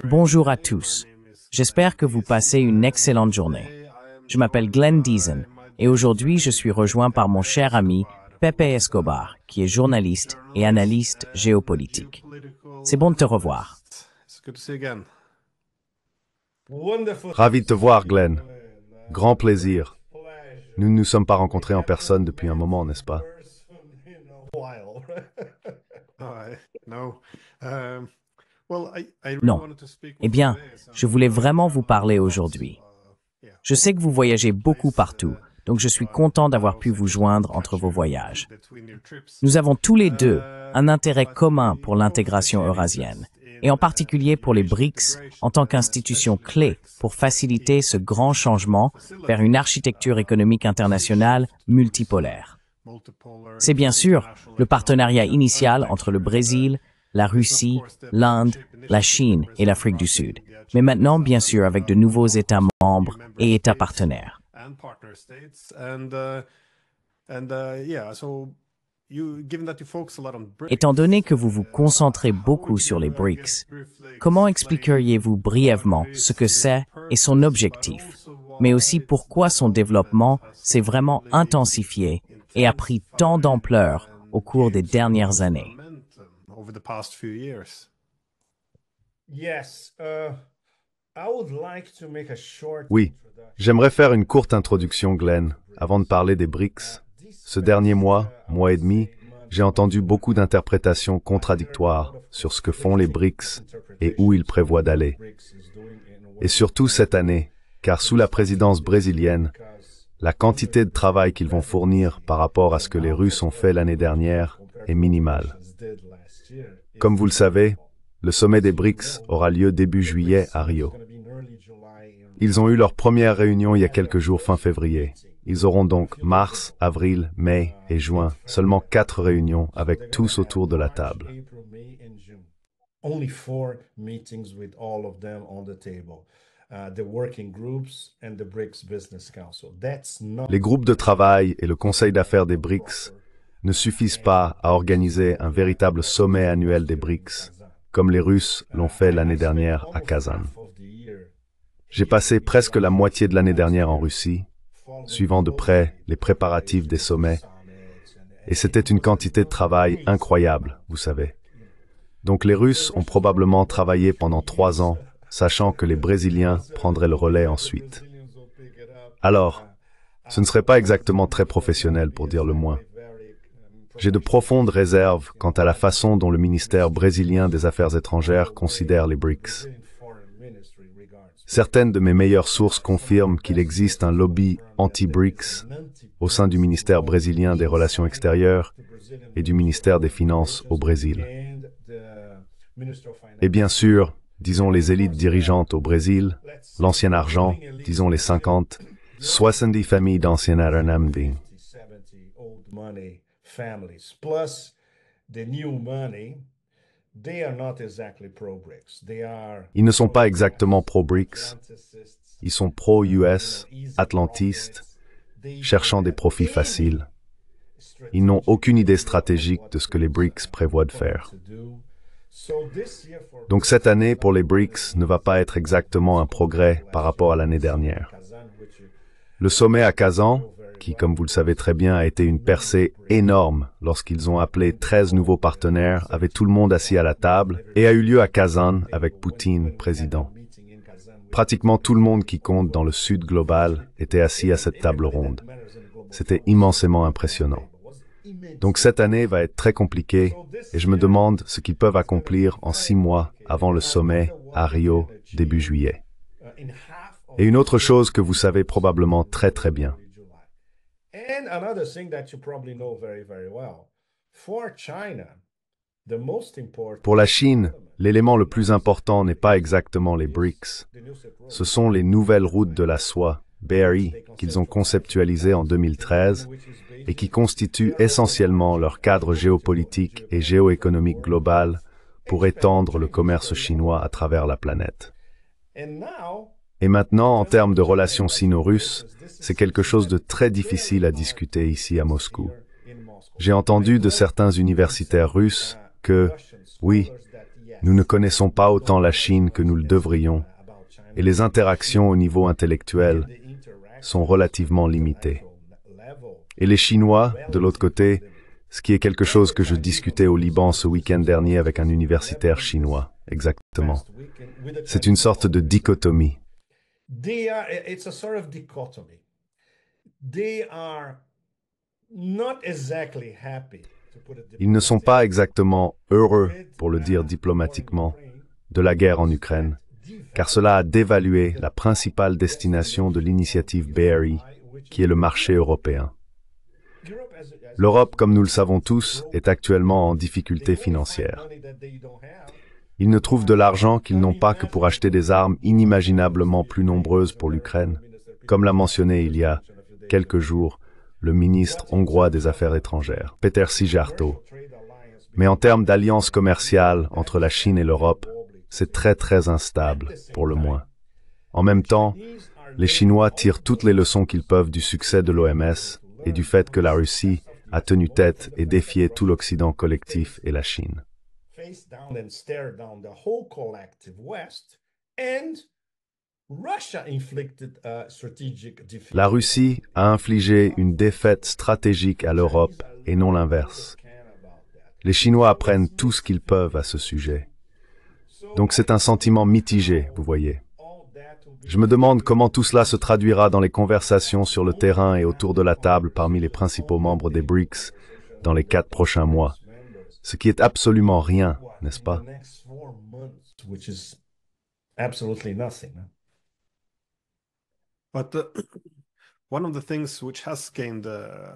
Bonjour à tous. J'espère que vous passez une excellente journée. Je m'appelle Glenn Deason et aujourd'hui je suis rejoint par mon cher ami Pepe Escobar, qui est journaliste et analyste géopolitique. C'est bon de te revoir. Ravi de te voir, Glenn. Grand plaisir. Nous ne nous sommes pas rencontrés en personne depuis un moment, n'est-ce pas? Non. Eh bien, je voulais vraiment vous parler aujourd'hui. Je sais que vous voyagez beaucoup partout, donc je suis content d'avoir pu vous joindre entre vos voyages. Nous avons tous les deux un intérêt commun pour l'intégration eurasienne, et en particulier pour les BRICS en tant qu'institution clé pour faciliter ce grand changement vers une architecture économique internationale multipolaire. C'est bien sûr le partenariat initial entre le Brésil, la Russie, l'Inde, la Chine et l'Afrique du Sud, mais maintenant bien sûr avec de nouveaux États membres et États partenaires. Étant donné que vous vous concentrez beaucoup sur les BRICS, comment expliqueriez-vous brièvement ce que c'est et son objectif, mais aussi pourquoi son développement s'est vraiment intensifié et a pris tant d'ampleur au cours des dernières années? Oui, j'aimerais faire une courte introduction, Glenn, avant de parler des BRICS. Ce dernier mois et demi, j'ai entendu beaucoup d'interprétations contradictoires sur ce que font les BRICS et où ils prévoient d'aller. Et surtout cette année, car sous la présidence brésilienne, la quantité de travail qu'ils vont fournir par rapport à ce que les Russes ont fait l'année dernière est minimale. Comme vous le savez, le sommet des BRICS aura lieu début juillet à Rio. Ils ont eu leur première réunion il y a quelques jours fin février. Ils auront donc mars, avril, mai et juin, seulement 4 réunions avec tous autour de la table. Les groupes de travail et le Conseil d'affaires des BRICS ne suffisent pas à organiser un véritable sommet annuel des BRICS, comme les Russes l'ont fait l'année dernière à Kazan. J'ai passé presque la moitié de l'année dernière en Russie, suivant de près les préparatifs des sommets, et c'était une quantité de travail incroyable, vous savez. Donc les Russes ont probablement travaillé pendant 3 ans, sachant que les Brésiliens prendraient le relais ensuite. Alors, ce ne serait pas exactement très professionnel pour dire le moins. J'ai de profondes réserves quant à la façon dont le ministère brésilien des Affaires étrangères considère les BRICS. Certaines de mes meilleures sources confirment qu'il existe un lobby anti-BRICS au sein du ministère brésilien des Relations extérieures et du ministère des Finances au Brésil. Et bien sûr, disons les élites dirigeantes au Brésil, l'ancien argent, disons les 50, 70 familles d'anciens RNMD. Ils ne sont pas exactement pro-BRICS, ils sont pro-US, atlantistes, cherchant des profits faciles. Ils n'ont aucune idée stratégique de ce que les BRICS prévoient de faire. Donc cette année pour les BRICS ne va pas être exactement un progrès par rapport à l'année dernière. Le sommet à Kazan, qui, comme vous le savez très bien, a été une percée énorme lorsqu'ils ont appelé 13 nouveaux partenaires, avec tout le monde assis à la table, et a eu lieu à Kazan avec Poutine, président. Pratiquement tout le monde qui compte dans le Sud global était assis à cette table ronde. C'était immensément impressionnant. Donc cette année va être très compliquée, et je me demande ce qu'ils peuvent accomplir en 6 mois avant le sommet à Rio, début juillet. Et une autre chose que vous savez probablement très très bien. Pour la Chine, l'élément le plus important n'est pas exactement les BRICS. Ce sont les nouvelles routes de la soie, BRI, qu'ils ont conceptualisées en 2013 et qui constituent essentiellement leur cadre géopolitique et géoéconomique global pour étendre le commerce chinois à travers la planète. Et maintenant, en termes de relations sino-russes, c'est quelque chose de très difficile à discuter ici à Moscou. J'ai entendu de certains universitaires russes que, oui, Nous ne connaissons pas autant la Chine que nous le devrions, et les interactions au niveau intellectuel sont relativement limitées. Et les Chinois, de l'autre côté, ce qui est quelque chose que je discutais au Liban ce week-end dernier avec un universitaire chinois, exactement. C'est une sorte de dichotomie. Ils ne sont pas exactement heureux, pour le dire diplomatiquement, de la guerre en Ukraine, car cela a dévalué la principale destination de l'initiative BRI, qui est le marché européen. L'Europe, comme nous le savons tous, est actuellement en difficulté financière. Ils ne trouvent de l'argent qu'ils n'ont pas que pour acheter des armes inimaginablement plus nombreuses pour l'Ukraine, comme l'a mentionné il y a quelques jours le ministre hongrois des Affaires étrangères, Péter Szijjártó. Mais en termes d'alliance commerciale entre la Chine et l'Europe, c'est très instable, pour le moins. En même temps, les Chinois tirent toutes les leçons qu'ils peuvent du succès de l'OMS et du fait que la Russie a tenu tête et défié tout l'Occident collectif et la Chine. La Russie a infligé une défaite stratégique à l'Europe et non l'inverse. Les Chinois apprennent tout ce qu'ils peuvent à ce sujet. Donc c'est un sentiment mitigé, vous voyez. Je me demande comment tout cela se traduira dans les conversations sur le terrain et autour de la table parmi les principaux membres des BRICS dans les 4 prochains mois. Ce qui est absolument rien, n'est-ce pas?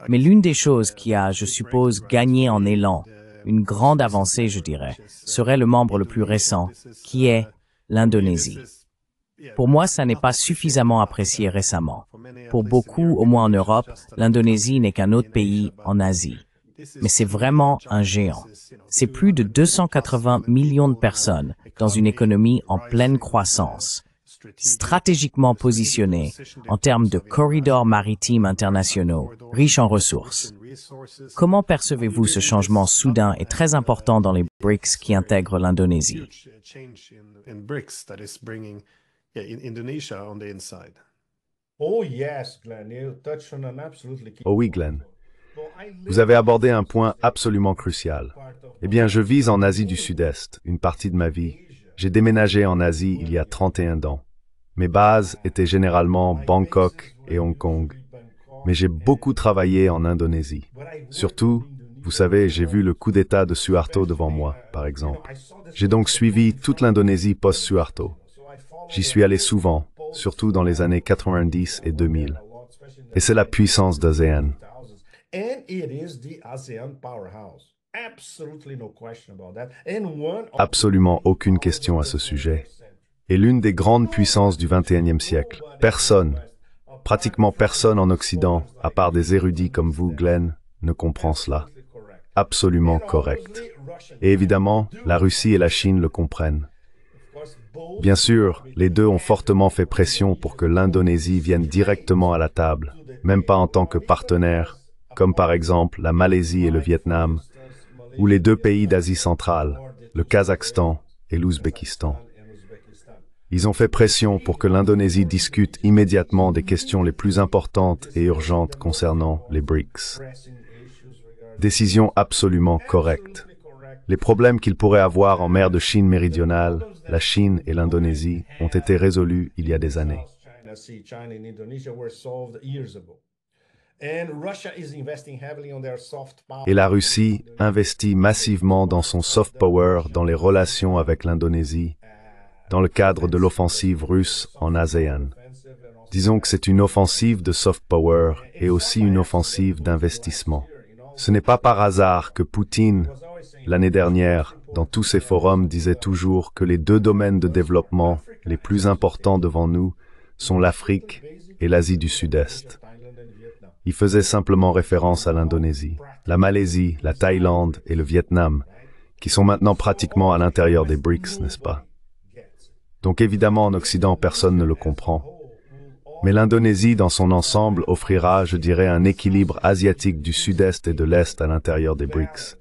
Mais l'une des choses qui a, je suppose, gagné en élan, une grande avancée, je dirais, serait le membre le plus récent, qui est l'Indonésie. Pour moi, ça n'est pas suffisamment apprécié récemment. Pour beaucoup, au moins en Europe, l'Indonésie n'est qu'un autre pays en Asie. Mais c'est vraiment un géant. C'est plus de 280 millions de personnes dans une économie en pleine croissance, stratégiquement positionnée en termes de corridors maritimes internationaux, riches en ressources. Comment percevez-vous ce changement soudain et très important dans les BRICS qui intègrent l'Indonésie? Oh oui, Glenn. Vous avez abordé un point absolument crucial. Eh bien, je vis en Asie du Sud-Est, une partie de ma vie. J'ai déménagé en Asie il y a 31 ans. Mes bases étaient généralement Bangkok et Hong Kong. Mais j'ai beaucoup travaillé en Indonésie. Surtout, vous savez, j'ai vu le coup d'État de Suharto devant moi, par exemple. J'ai donc suivi toute l'Indonésie post-Suharto. J'y suis allé souvent, surtout dans les années 90 et 2000. Et c'est la puissance d'ASEAN. Absolument aucune question à ce sujet. Et l'une des grandes puissances du XXIe siècle. Personne, pratiquement personne en Occident, à part des érudits comme vous, Glenn, ne comprend cela. Absolument correct. Et évidemment, la Russie et la Chine le comprennent. Bien sûr, les deux ont fortement fait pression pour que l'Indonésie vienne directement à la table, même pas en tant que partenaire, comme par exemple la Malaisie et le Vietnam, ou les deux pays d'Asie centrale, le Kazakhstan et l'Ouzbékistan. Ils ont fait pression pour que l'Indonésie discute immédiatement des questions les plus importantes et urgentes concernant les BRICS. Décision absolument correcte. Les problèmes qu'ils pourraient avoir en mer de Chine méridionale, la Chine et l'Indonésie ont été résolus il y a des années. Et la Russie investit massivement dans son soft power dans les relations avec l'Indonésie, dans le cadre de l'offensive russe en ASEAN. Disons que c'est une offensive de soft power et aussi une offensive d'investissement. Ce n'est pas par hasard que Poutine, l'année dernière, dans tous ses forums, disait toujours que les deux domaines de développement les plus importants devant nous sont l'Afrique et l'Asie du Sud-Est. Il faisait simplement référence à l'Indonésie, la Malaisie, la Thaïlande et le Vietnam, qui sont maintenant pratiquement à l'intérieur des BRICS, n'est-ce pas? Donc évidemment, en Occident, personne ne le comprend. Mais l'Indonésie, dans son ensemble, offrira, je dirais, un équilibre asiatique du Sud-Est et de l'Est à l'intérieur des BRICS.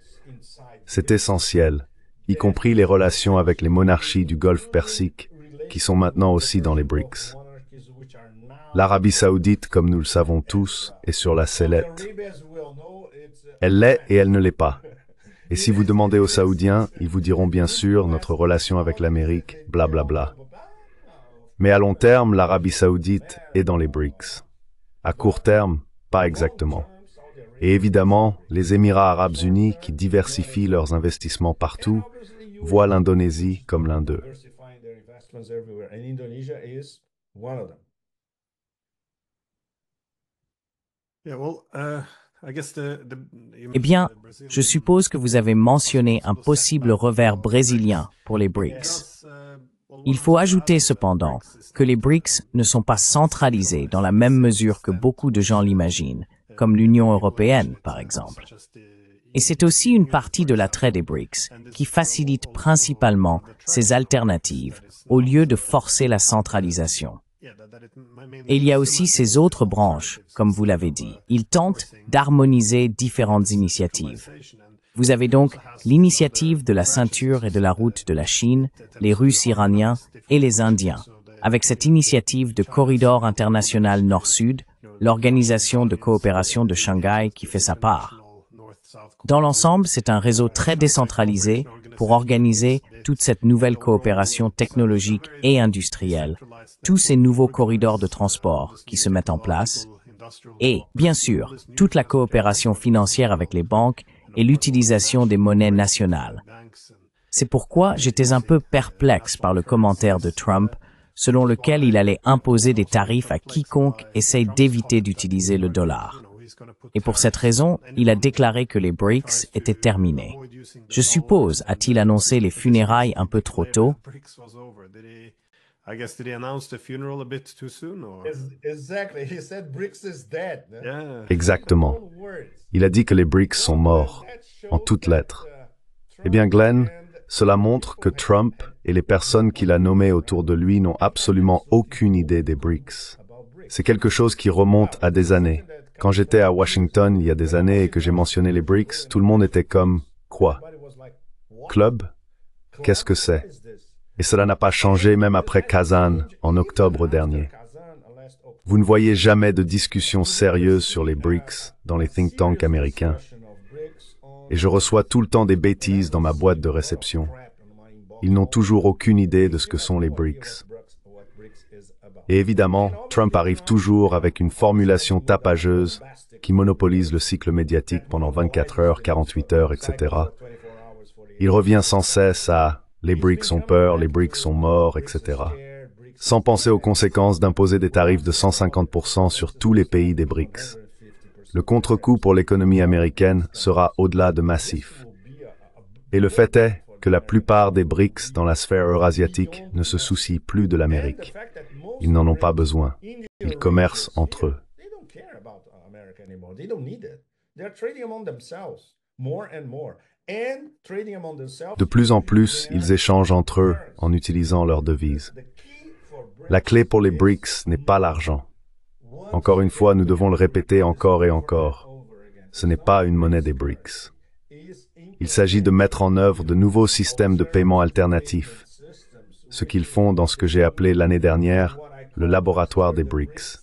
C'est essentiel, y compris les relations avec les monarchies du Golfe Persique, qui sont maintenant aussi dans les BRICS. L'Arabie Saoudite, comme nous le savons tous, est sur la sellette. Elle l'est et elle ne l'est pas. Et si vous demandez aux Saoudiens, ils vous diront bien sûr notre relation avec l'Amérique, blablabla. Mais à long terme, l'Arabie Saoudite est dans les BRICS. À court terme, pas exactement. Et évidemment, les Émirats arabes unis, qui diversifient leurs investissements partout, voient l'Indonésie comme l'un d'eux. Eh bien, je suppose que vous avez mentionné un possible revers brésilien pour les BRICS. Il faut ajouter cependant que les BRICS ne sont pas centralisés dans la même mesure que beaucoup de gens l'imaginent, comme l'Union européenne, par exemple. Et c'est aussi une partie de l'attrait des BRICS qui facilite principalement ces alternatives au lieu de forcer la centralisation. Et il y a aussi ces autres branches, comme vous l'avez dit. Ils tentent d'harmoniser différentes initiatives. Vous avez donc l'initiative de la ceinture et de la route de la Chine, les Russes iraniens et les Indiens, avec cette initiative de corridor international Nord-Sud, l'Organisation de coopération de Shanghai qui fait sa part. Dans l'ensemble, c'est un réseau très décentralisé pour organiser toute cette nouvelle coopération technologique et industrielle, tous ces nouveaux corridors de transport qui se mettent en place, et, bien sûr, toute la coopération financière avec les banques et l'utilisation des monnaies nationales. C'est pourquoi j'étais un peu perplexe par le commentaire de Trump, selon lequel il allait imposer des tarifs à quiconque essaye d'éviter d'utiliser le dollar. Et pour cette raison, il a déclaré que les BRICS étaient terminés. Je suppose, a-t-il annoncé les funérailles un peu trop tôt? Exactement. Il a dit que les BRICS sont morts, en toutes lettres. Eh bien, Glenn, cela montre que Trump et les personnes qu'il a nommées autour de lui n'ont absolument aucune idée des BRICS. C'est quelque chose qui remonte à des années. Quand j'étais à Washington il y a des années et que j'ai mentionné les BRICS, tout le monde était comme « Quoi? Club? Qu'est-ce que c'est ?» Et cela n'a pas changé même après Kazan, en octobre dernier. Vous ne voyez jamais de discussion sérieuse sur les BRICS dans les think tanks américains. Et je reçois tout le temps des bêtises dans ma boîte de réception. Ils n'ont toujours aucune idée de ce que sont les BRICS. Et évidemment, Trump arrive toujours avec une formulation tapageuse qui monopolise le cycle médiatique pendant 24 heures, 48 heures, etc. Il revient sans cesse à « les BRICS ont peur, les BRICS sont morts, etc. » sans penser aux conséquences d'imposer des tarifs de 150% sur tous les pays des BRICS. Le contre-coup pour l'économie américaine sera au-delà de massif. Et le fait est que la plupart des BRICS dans la sphère eurasiatique ne se soucient plus de l'Amérique. Ils n'en ont pas besoin. Ils commercent entre eux. De plus en plus, ils échangent entre eux en utilisant leurs devises. La clé pour les BRICS n'est pas l'argent. Encore une fois, nous devons le répéter encore et encore. Ce n'est pas une monnaie des BRICS. Il s'agit de mettre en œuvre de nouveaux systèmes de paiement alternatifs, ce qu'ils font dans ce que j'ai appelé l'année dernière le laboratoire des BRICS.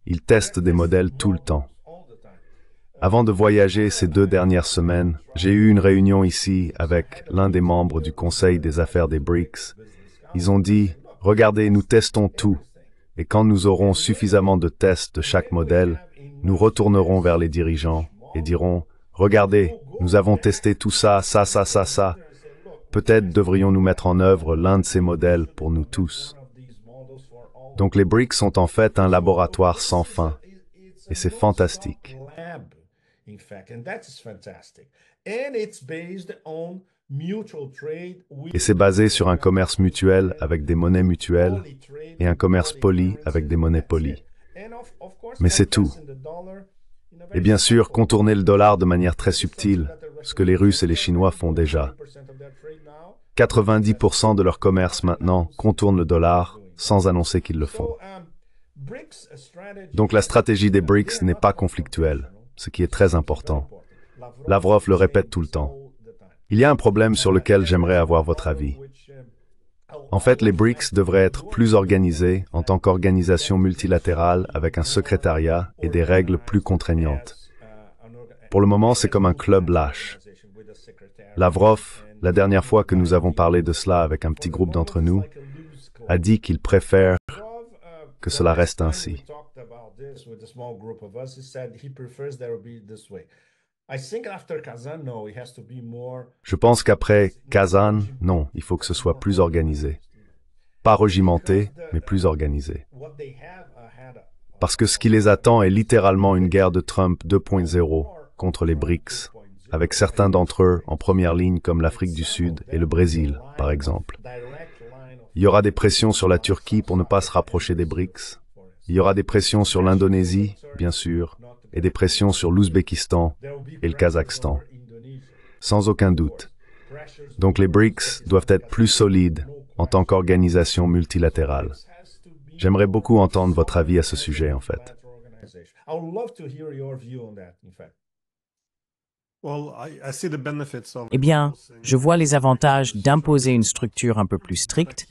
Ils testent des modèles tout le temps. Avant de voyager ces 2 dernières semaines, j'ai eu une réunion ici avec l'un des membres du Conseil des affaires des BRICS. Ils ont dit « Regardez, nous testons tout, et quand nous aurons suffisamment de tests de chaque modèle, nous retournerons vers les dirigeants et dirons « Regardez, nous avons testé tout ça, ça. Peut-être devrions-nous mettre en œuvre l'un de ces modèles pour nous tous. » Donc les BRICS sont en fait un laboratoire sans fin, et c'est fantastique. Et c'est basé sur un commerce mutuel avec des monnaies mutuelles et un commerce poli avec des monnaies polies. Mais c'est tout. Et bien sûr, contourner le dollar de manière très subtile, ce que les Russes et les Chinois font déjà. 90% de leur commerce maintenant contourne le dollar sans annoncer qu'ils le font. Donc la stratégie des BRICS n'est pas conflictuelle, ce qui est très important. Lavrov le répète tout le temps. Il y a un problème sur lequel j'aimerais avoir votre avis. En fait, les BRICS devraient être plus organisés en tant qu'organisation multilatérale avec un secrétariat et des règles plus contraignantes. Pour le moment, c'est comme un club lâche. Lavrov, la dernière fois que nous avons parlé de cela avec un petit groupe d'entre nous, a dit qu'il préfère que cela reste ainsi. Je pense qu'après Kazan, non, il faut que ce soit plus organisé. Pas regimenté, mais plus organisé. Parce que ce qui les attend est littéralement une guerre de Trump 2.0 contre les BRICS, avec certains d'entre eux en première ligne comme l'Afrique du Sud et le Brésil, par exemple. Il y aura des pressions sur la Turquie pour ne pas se rapprocher des BRICS. Il y aura des pressions sur l'Indonésie, bien sûr, et des pressions sur l'Ouzbékistan et le Kazakhstan. Sans aucun doute. Donc les BRICS doivent être plus solides en tant qu'organisation multilatérale. J'aimerais beaucoup entendre votre avis à ce sujet, en fait. Eh bien, je vois les avantages d'imposer une structure un peu plus stricte,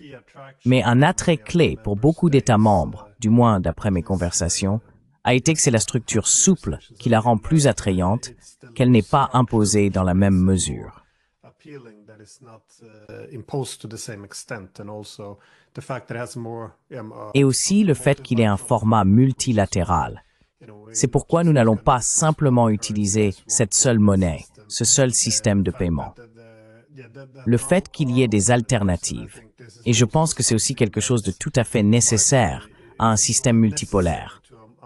mais un attrait clé pour beaucoup d'États membres, du moins d'après mes conversations, a été que c'est la structure souple qui la rend plus attrayante, qu'elle n'est pas imposée dans la même mesure. Et aussi le fait qu'il ait un format multilatéral. C'est pourquoi nous n'allons pas simplement utiliser cette seule monnaie, ce seul système de paiement. Le fait qu'il y ait des alternatives, et je pense que c'est aussi quelque chose de tout à fait nécessaire à un système multipolaire.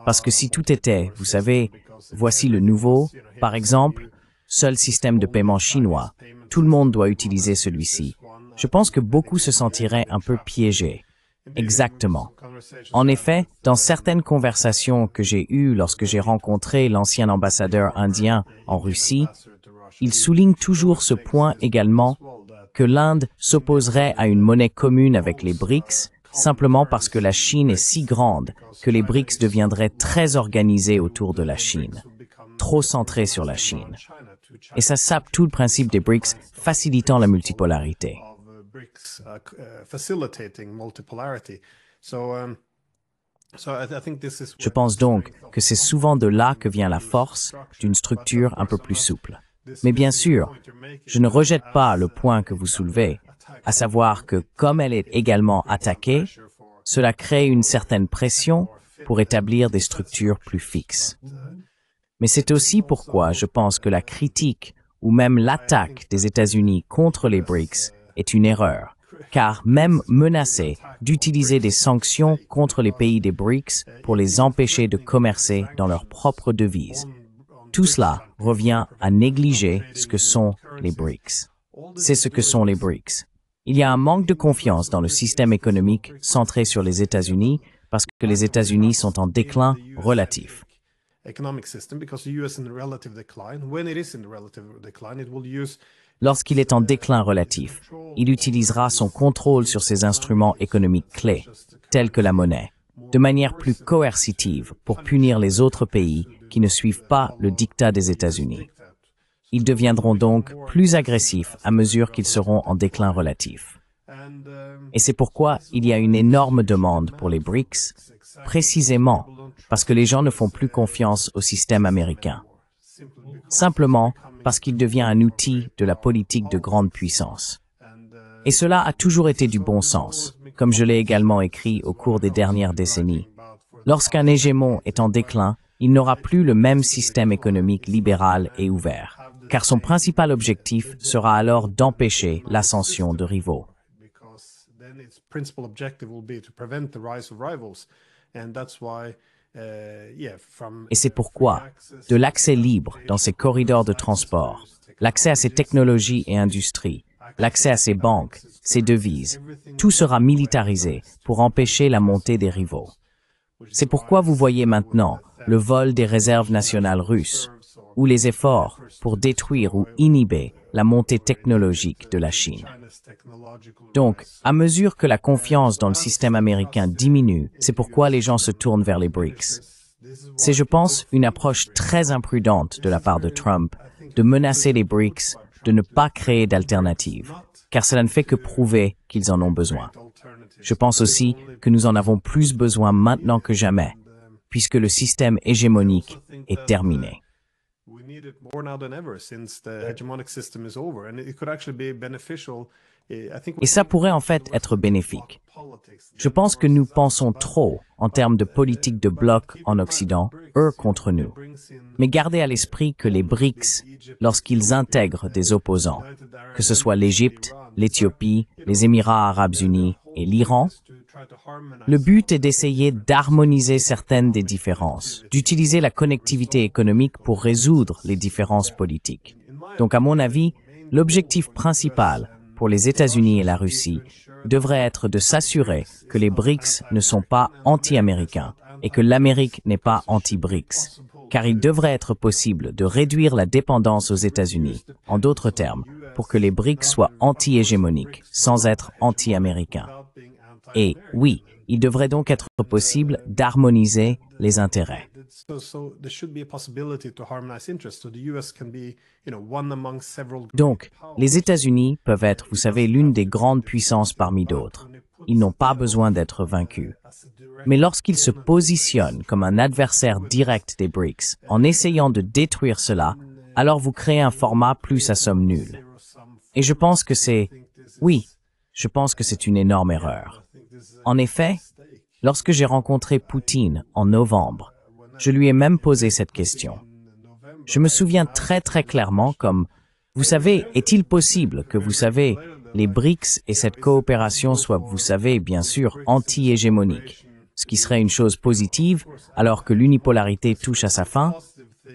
Parce que si tout était, vous savez, voici le nouveau, par exemple, seul système de paiement chinois, tout le monde doit utiliser celui-ci. Je pense que beaucoup se sentiraient un peu piégés. Exactement. En effet, dans certaines conversations que j'ai eues lorsque j'ai rencontré l'ancien ambassadeur indien en Russie, il souligne toujours ce point également que l'Inde s'opposerait à une monnaie commune avec les BRICS simplement parce que la Chine est si grande que les BRICS deviendraient très organisés autour de la Chine, trop centrés sur la Chine. Et ça sape tout le principe des BRICS facilitant la multipolarité. Je pense donc que c'est souvent de là que vient la force d'une structure un peu plus souple. Mais bien sûr, je ne rejette pas le point que vous soulevez, à savoir que comme elle est également attaquée, cela crée une certaine pression pour établir des structures plus fixes. Mais c'est aussi pourquoi je pense que la critique ou même l'attaque des États-Unis contre les BRICS est une erreur, car même menacer d'utiliser des sanctions contre les pays des BRICS pour les empêcher de commercer dans leur propre devise, tout cela revient à négliger ce que sont les BRICS. C'est ce que sont les BRICS. Il y a un manque de confiance dans le système économique centré sur les États-Unis parce que les États-Unis sont en déclin relatif. Lorsqu'il est en déclin relatif, il utilisera son contrôle sur ses instruments économiques clés, tels que la monnaie, de manière plus coercitive pour punir les autres pays qui ne suivent pas le diktat des États-Unis. Ils deviendront donc plus agressifs à mesure qu'ils seront en déclin relatif. Et c'est pourquoi il y a une énorme demande pour les BRICS, précisément parce que les gens ne font plus confiance au système américain. Simplement parce qu'il devient un outil de la politique de grande puissance. Et cela a toujours été du bon sens, comme je l'ai également écrit au cours des dernières décennies. Lorsqu'un hégémon est en déclin, il n'aura plus le même système économique libéral et ouvert, car son principal objectif sera alors d'empêcher l'ascension de rivaux. Et c'est pourquoi, de l'accès libre dans ces corridors de transport, l'accès à ces technologies et industries, l'accès à ces banques, ces devises, tout sera militarisé pour empêcher la montée des rivaux. C'est pourquoi vous voyez maintenant le vol des réserves nationales russes, ou les efforts pour détruire ou inhiber la montée technologique de la Chine. Donc, à mesure que la confiance dans le système américain diminue, c'est pourquoi les gens se tournent vers les BRICS. C'est, je pense, une approche très imprudente de la part de Trump de menacer les BRICS de ne pas créer d'alternatives, car cela ne fait que prouver qu'ils en ont besoin. Je pense aussi que nous en avons plus besoin maintenant que jamais, puisque le système hégémonique est terminé. Et ça pourrait en fait être bénéfique. Je pense que nous pensons trop en termes de politique de bloc en Occident, eux contre nous. Mais gardez à l'esprit que les BRICS, lorsqu'ils intègrent des opposants, que ce soit l'Égypte, l'Éthiopie, les Émirats arabes unis et l'Iran, le but est d'essayer d'harmoniser certaines des différences, d'utiliser la connectivité économique pour résoudre les différences politiques. Donc à mon avis, l'objectif principal pour les États-Unis et la Russie devrait être de s'assurer que les BRICS ne sont pas anti-américains et que l'Amérique n'est pas anti-BRICS, car il devrait être possible de réduire la dépendance aux États-Unis, en d'autres termes, pour que les BRICS soient anti-hégémoniques, sans être anti-américains. Et oui, il devrait donc être possible d'harmoniser les intérêts. Donc, les États-Unis peuvent être, vous savez, l'une des grandes puissances parmi d'autres. Ils n'ont pas besoin d'être vaincus. Mais lorsqu'ils se positionnent comme un adversaire direct des BRICS, en essayant de détruire cela, alors vous créez un format plus à somme nulle. Et je pense que c'est une énorme erreur. En effet, lorsque j'ai rencontré Poutine en novembre, je lui ai même posé cette question. Je me souviens très clairement comme, vous savez, est-il possible que, vous savez, les BRICS et cette coopération soient, vous savez, bien sûr, anti-hégémoniques, ce qui serait une chose positive alors que l'unipolarité touche à sa fin,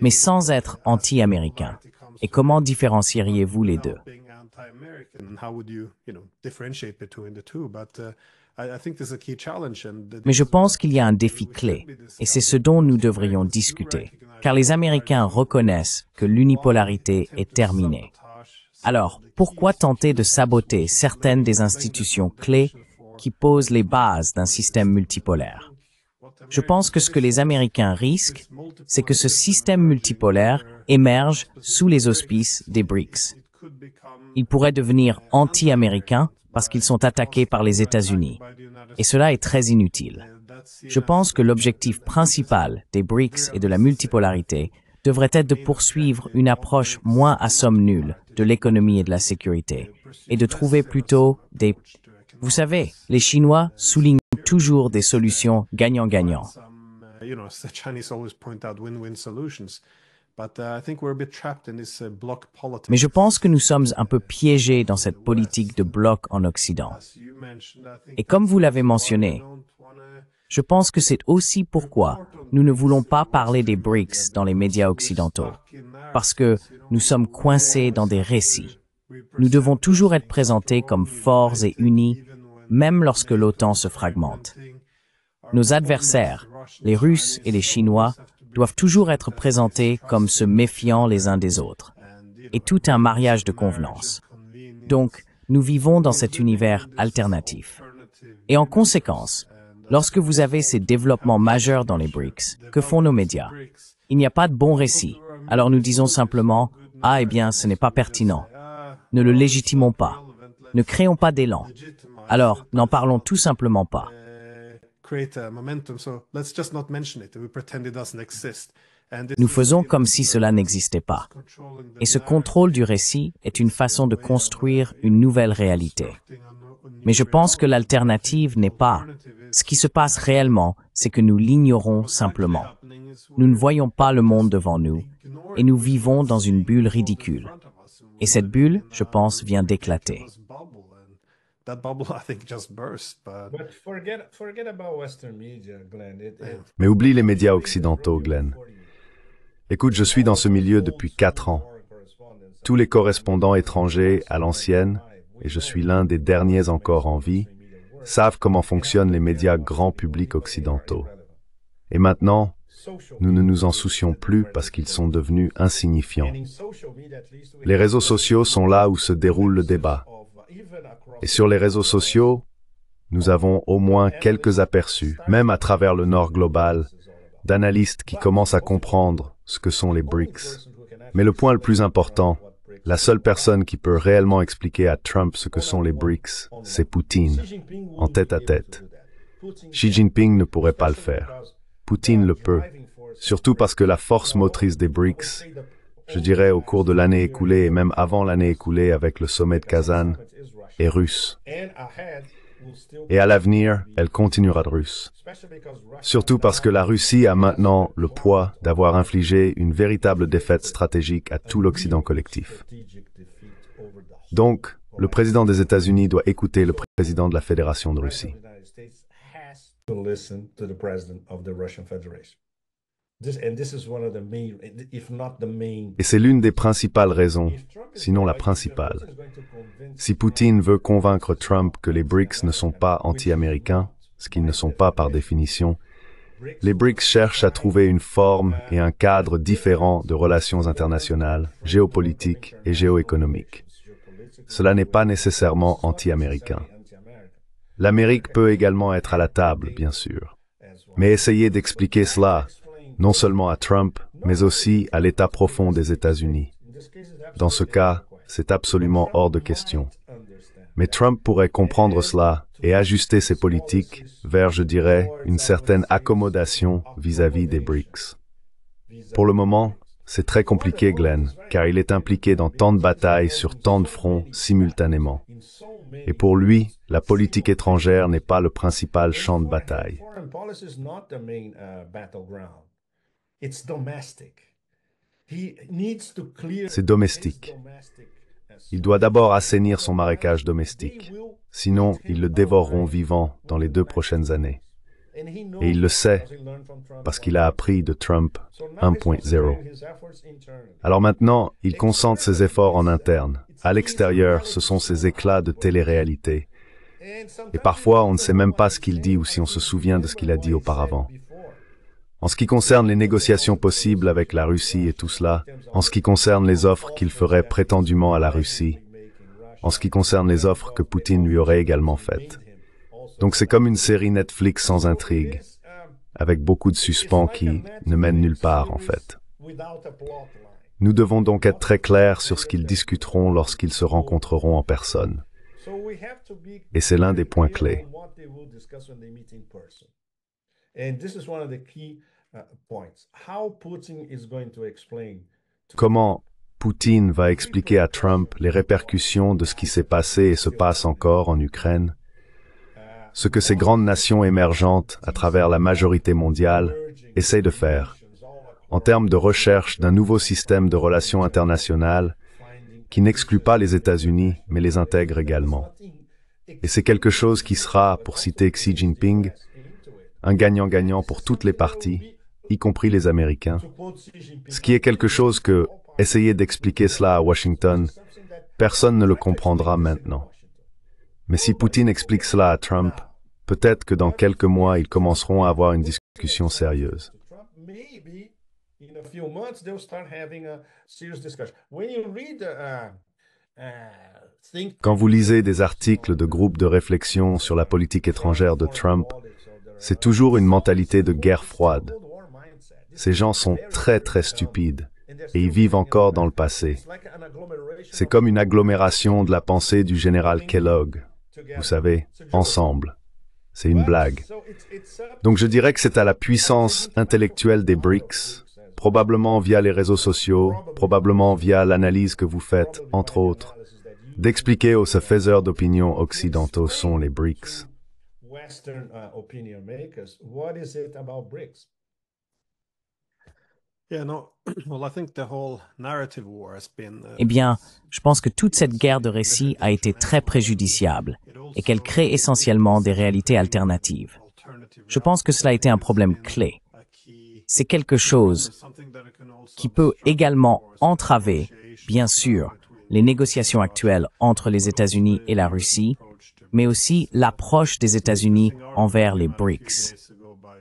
mais sans être anti-américain. Et comment différencieriez-vous les deux? Mais je pense qu'il y a un défi clé, et c'est ce dont nous devrions discuter, car les Américains reconnaissent que l'unipolarité est terminée. Alors, pourquoi tenter de saboter certaines des institutions clés qui posent les bases d'un système multipolaire? Je pense que ce que les Américains risquent, c'est que ce système multipolaire émerge sous les auspices des BRICS. Il pourrait devenir anti-américain parce qu'ils sont attaqués par les États-Unis. Et cela est très inutile. Je pense que l'objectif principal des BRICS et de la multipolarité devrait être de poursuivre une approche moins à somme nulle de l'économie et de la sécurité, et de trouver plutôt des... Vous savez, les Chinois soulignent toujours des solutions gagnant-gagnant. Mais je pense que nous sommes un peu piégés dans cette politique de bloc en Occident. Et comme vous l'avez mentionné, je pense que c'est aussi pourquoi nous ne voulons pas parler des BRICS dans les médias occidentaux, parce que nous sommes coincés dans des récits. Nous devons toujours être présentés comme forts et unis, même lorsque l'OTAN se fragmente. Nos adversaires, les Russes et les Chinois, doivent toujours être présentés comme se méfiant les uns des autres, et tout un mariage de convenance. Donc, nous vivons dans cet univers alternatif. Et en conséquence, lorsque vous avez ces développements majeurs dans les BRICS, que font nos médias? Il n'y a pas de bon récit, alors nous disons simplement « Ah, eh bien, ce n'est pas pertinent ». Ne le légitimons pas. Ne créons pas d'élan. Alors, n'en parlons tout simplement pas. Nous faisons comme si cela n'existait pas. Et ce contrôle du récit est une façon de construire une nouvelle réalité. Mais je pense que l'alternative n'est pas. Ce qui se passe réellement, c'est que nous l'ignorons simplement. Nous ne voyons pas le monde devant nous, et nous vivons dans une bulle ridicule. Et cette bulle, je pense, vient d'éclater. Mais oublie les médias occidentaux, Glenn. Écoute, je suis dans ce milieu depuis 4 ans. Tous les correspondants étrangers à l'ancienne, et je suis l'un des derniers encore en vie, savent comment fonctionnent les médias grand public occidentaux. Et maintenant, nous ne nous en soucions plus parce qu'ils sont devenus insignifiants. Les réseaux sociaux sont là où se déroule le débat. Et sur les réseaux sociaux, nous avons au moins quelques aperçus, même à travers le Nord global, d'analystes qui commencent à comprendre ce que sont les BRICS. Mais le point le plus important, La seule personne qui peut réellement expliquer à Trump ce que sont les BRICS, c'est Poutine, en tête-à-tête. Xi Jinping ne pourrait pas le faire. Poutine le peut, surtout parce que la force motrice des BRICS, je dirais au cours de l'année écoulée et même avant l'année écoulée avec le sommet de Kazan, est russe. Et à l'avenir, elle continuera de russe. Surtout parce que la Russie a maintenant le poids d'avoir infligé une véritable défaite stratégique à tout l'Occident collectif. Donc, le président des États-Unis doit écouter le président de la Fédération de Russie. Et c'est l'une des principales raisons, sinon la principale. Si Poutine veut convaincre Trump que les BRICS ne sont pas anti-américains, ce qu'ils ne sont pas par définition, les BRICS cherchent à trouver une forme et un cadre différent de relations internationales, géopolitiques et géoéconomiques. Cela n'est pas nécessairement anti-américain. L'Amérique peut également être à la table, bien sûr. Mais essayez d'expliquer cela, non seulement à Trump, mais aussi à l'état profond des États-Unis. Dans ce cas, c'est absolument hors de question. Mais Trump pourrait comprendre cela et ajuster ses politiques vers, je dirais, une certaine accommodation vis-à-vis des BRICS. Pour le moment, c'est très compliqué, Glenn, car il est impliqué dans tant de batailles sur tant de fronts simultanément. Et pour lui, la politique étrangère n'est pas le principal champ de bataille. C'est domestique. Il doit d'abord assainir son marécage domestique. Sinon, ils le dévoreront vivant dans les 2 prochaines années. Et il le sait, parce qu'il a appris de Trump 1.0. Alors maintenant, il concentre ses efforts en interne. À l'extérieur, ce sont ces éclats de télé-réalité. Et parfois, on ne sait même pas ce qu'il dit ou si on se souvient de ce qu'il a dit auparavant. En ce qui concerne les négociations possibles avec la Russie et tout cela, en ce qui concerne les offres qu'il ferait prétendument à la Russie, en ce qui concerne les offres que Poutine lui aurait également faites. Donc c'est comme une série Netflix sans intrigue, avec beaucoup de suspens qui ne mènent nulle part en fait. Nous devons donc être très clairs sur ce qu'ils discuteront lorsqu'ils se rencontreront en personne. Et c'est l'un des points clés. Comment Poutine va expliquer à Trump les répercussions de ce qui s'est passé et se passe encore en Ukraine, ce que ces grandes nations émergentes, à travers la majorité mondiale, essayent de faire, en termes de recherche d'un nouveau système de relations internationales qui n'exclut pas les États-Unis, mais les intègre également. Et c'est quelque chose qui sera, pour citer Xi Jinping, un gagnant-gagnant pour toutes les parties, y compris les Américains. Ce qui est quelque chose que, essayer d'expliquer cela à Washington, personne ne le comprendra maintenant. Mais si Poutine explique cela à Trump, peut-être que dans quelques mois, ils commenceront à avoir une discussion sérieuse. Quand vous lisez des articles de groupes de réflexion sur la politique étrangère de Trump, c'est toujours une mentalité de guerre froide. Ces gens sont très très stupides et ils vivent encore dans le passé. C'est comme une agglomération de la pensée du général Kellogg. Vous savez, ensemble. C'est une blague. Donc je dirais que c'est à la puissance intellectuelle des BRICS, probablement via les réseaux sociaux, probablement via l'analyse que vous faites, entre autres, d'expliquer aux faiseurs d'opinion occidentaux sont les BRICS. Eh bien, je pense que toute cette guerre de récits a été très préjudiciable et qu'elle crée essentiellement des réalités alternatives. Je pense que cela a été un problème clé. C'est quelque chose qui peut également entraver, bien sûr, les négociations actuelles entre les États-Unis et la Russie, mais aussi l'approche des États-Unis envers les BRICS.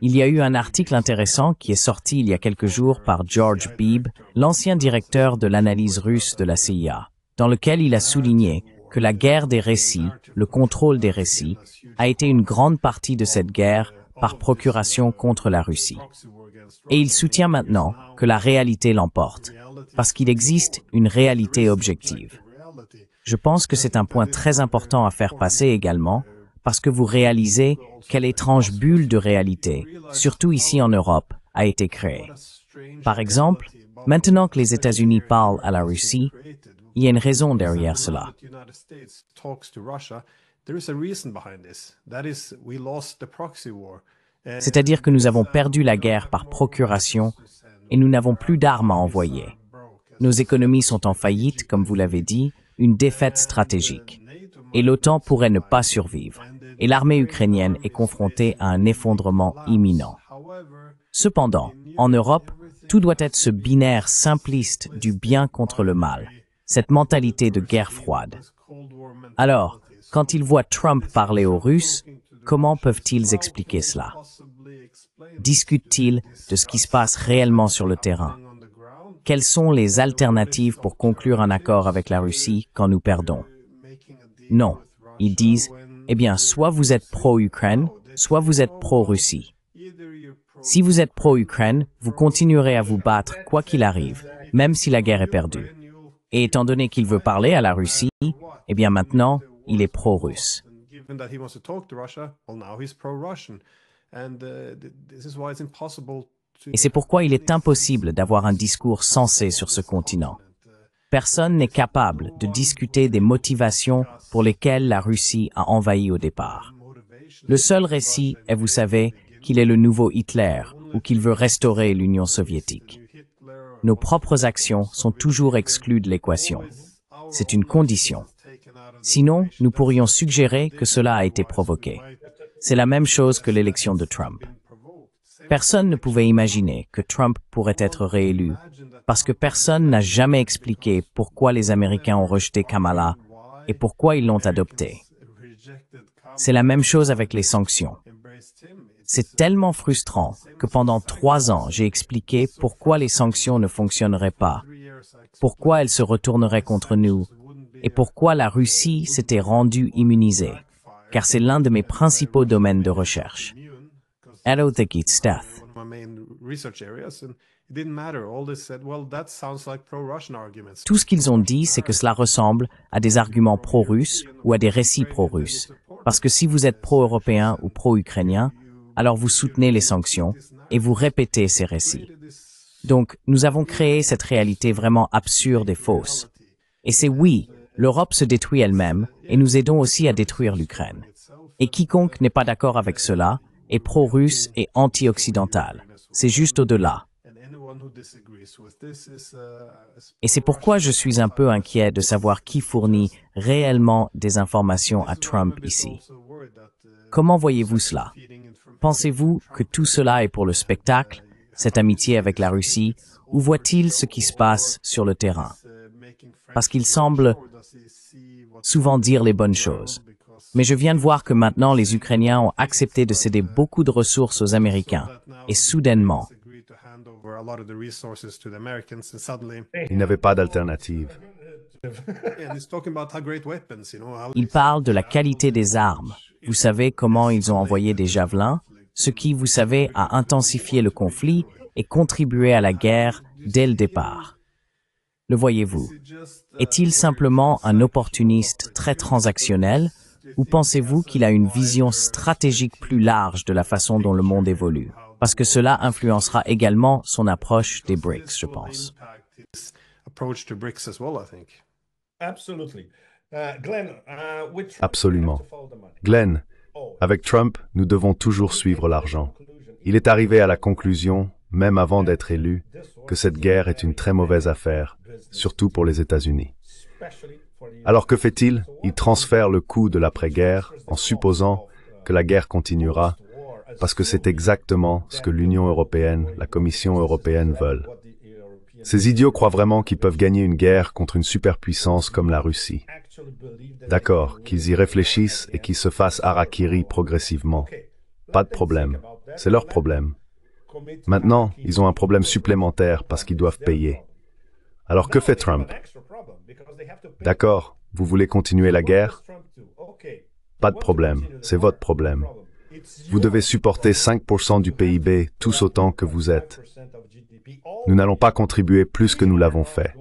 Il y a eu un article intéressant qui est sorti il y a quelques jours par George Beebe, l'ancien directeur de l'analyse russe de la CIA, dans lequel il a souligné que la guerre des récits, le contrôle des récits, a été une grande partie de cette guerre par procuration contre la Russie. Et il soutient maintenant que la réalité l'emporte, parce qu'il existe une réalité objective. Je pense que c'est un point très important à faire passer également, parce que vous réalisez quelle étrange bulle de réalité, surtout ici en Europe, a été créée. Par exemple, maintenant que les États-Unis parlent à la Russie, il y a une raison derrière cela. C'est-à-dire que nous avons perdu la guerre par procuration et nous n'avons plus d'armes à envoyer. Nos économies sont en faillite, comme vous l'avez dit, une défaite stratégique. Et l'OTAN pourrait ne pas survivre. Et l'armée ukrainienne est confrontée à un effondrement imminent. Cependant, en Europe, tout doit être ce binaire simpliste du bien contre le mal, cette mentalité de guerre froide. Alors, quand ils voient Trump parler aux Russes, comment peuvent-ils expliquer cela? Discutent-ils de ce qui se passe réellement sur le terrain? Quelles sont les alternatives pour conclure un accord avec la Russie quand nous perdons? Non, ils disent, eh bien, soit vous êtes pro-Ukraine, soit vous êtes pro-Russie. Si vous êtes pro-Ukraine, vous continuerez à vous battre quoi qu'il arrive, même si la guerre est perdue. Et étant donné qu'il veut parler à la Russie, eh bien maintenant, il est pro-russe. Et c'est pourquoi il est impossible d'avoir un discours sensé sur ce continent. Personne n'est capable de discuter des motivations pour lesquelles la Russie a envahi au départ. Le seul récit est, vous savez, qu'il est le nouveau Hitler ou qu'il veut restaurer l'Union soviétique. Nos propres actions sont toujours exclues de l'équation. C'est une condition. Sinon, nous pourrions suggérer que cela a été provoqué. C'est la même chose que l'élection de Trump. Personne ne pouvait imaginer que Trump pourrait être réélu, parce que personne n'a jamais expliqué pourquoi les Américains ont rejeté Kamala et pourquoi ils l'ont adopté. C'est la même chose avec les sanctions. C'est tellement frustrant que pendant 3 ans, j'ai expliqué pourquoi les sanctions ne fonctionneraient pas, pourquoi elles se retourneraient contre nous, et pourquoi la Russie s'était rendue immunisée, car c'est l'un de mes principaux domaines de recherche. Tout ce qu'ils ont dit, c'est que cela ressemble à des arguments pro-russes ou à des récits pro-russes. Parce que si vous êtes pro-européen ou pro-ukrainien, alors vous soutenez les sanctions et vous répétez ces récits. Donc, nous avons créé cette réalité vraiment absurde et fausse. Et c'est oui, l'Europe se détruit elle-même et nous aidons aussi à détruire l'Ukraine. Et quiconque n'est pas d'accord avec cela est pro-russe et anti-occidental. C'est juste au-delà. Et c'est pourquoi je suis un peu inquiet de savoir qui fournit réellement des informations à Trump ici. Comment voyez-vous cela? Pensez-vous que tout cela est pour le spectacle, cette amitié avec la Russie, ou voit-il ce qui se passe sur le terrain? Parce qu'il semble souvent dire les bonnes choses. Mais je viens de voir que maintenant les Ukrainiens ont accepté de céder beaucoup de ressources aux Américains, et soudainement, Il n'avait pas d'alternative. ils parlent de la qualité des armes. Vous savez comment ils ont envoyé des javelins, ce qui, vous savez, a intensifié le conflit et contribué à la guerre dès le départ. Le voyez-vous? Est-il simplement un opportuniste très transactionnel, ou pensez-vous qu'il a une vision stratégique plus large de la façon dont le monde évolue? Parce que cela influencera également son approche des BRICS, je pense. Absolument. Glenn, avec Trump, nous devons toujours suivre l'argent. Il est arrivé à la conclusion, même avant d'être élu, que cette guerre est une très mauvaise affaire, surtout pour les États-Unis. Alors que fait-il? Il transfère le coût de l'après-guerre en supposant que la guerre continuera, parce que c'est exactement ce que l'Union européenne, la Commission européenne veulent. Ces idiots croient vraiment qu'ils peuvent gagner une guerre contre une superpuissance comme la Russie. D'accord, qu'ils y réfléchissent et qu'ils se fassent harakiri progressivement. Pas de problème, c'est leur problème. Maintenant, ils ont un problème supplémentaire parce qu'ils doivent payer. Alors que fait Trump? D'accord, vous voulez continuer la guerre? Pas de problème, c'est votre problème. Vous devez supporter 5% du PIB tous autant que vous êtes. Nous n'allons pas contribuer plus que nous l'avons fait.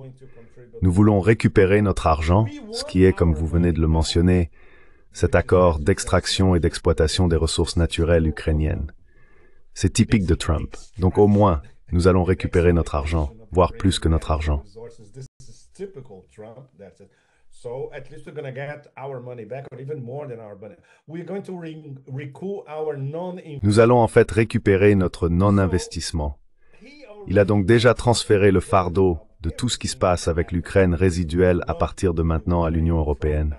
Nous voulons récupérer notre argent, ce qui est, comme vous venez de le mentionner, cet accord d'extraction et d'exploitation des ressources naturelles ukrainiennes. C'est typique de Trump. Donc au moins, nous allons récupérer notre argent, voire plus que notre argent. Nous allons en fait récupérer notre non-investissement. Il a donc déjà transféré le fardeau de tout ce qui se passe avec l'Ukraine résiduelle à partir de maintenant à l'Union européenne.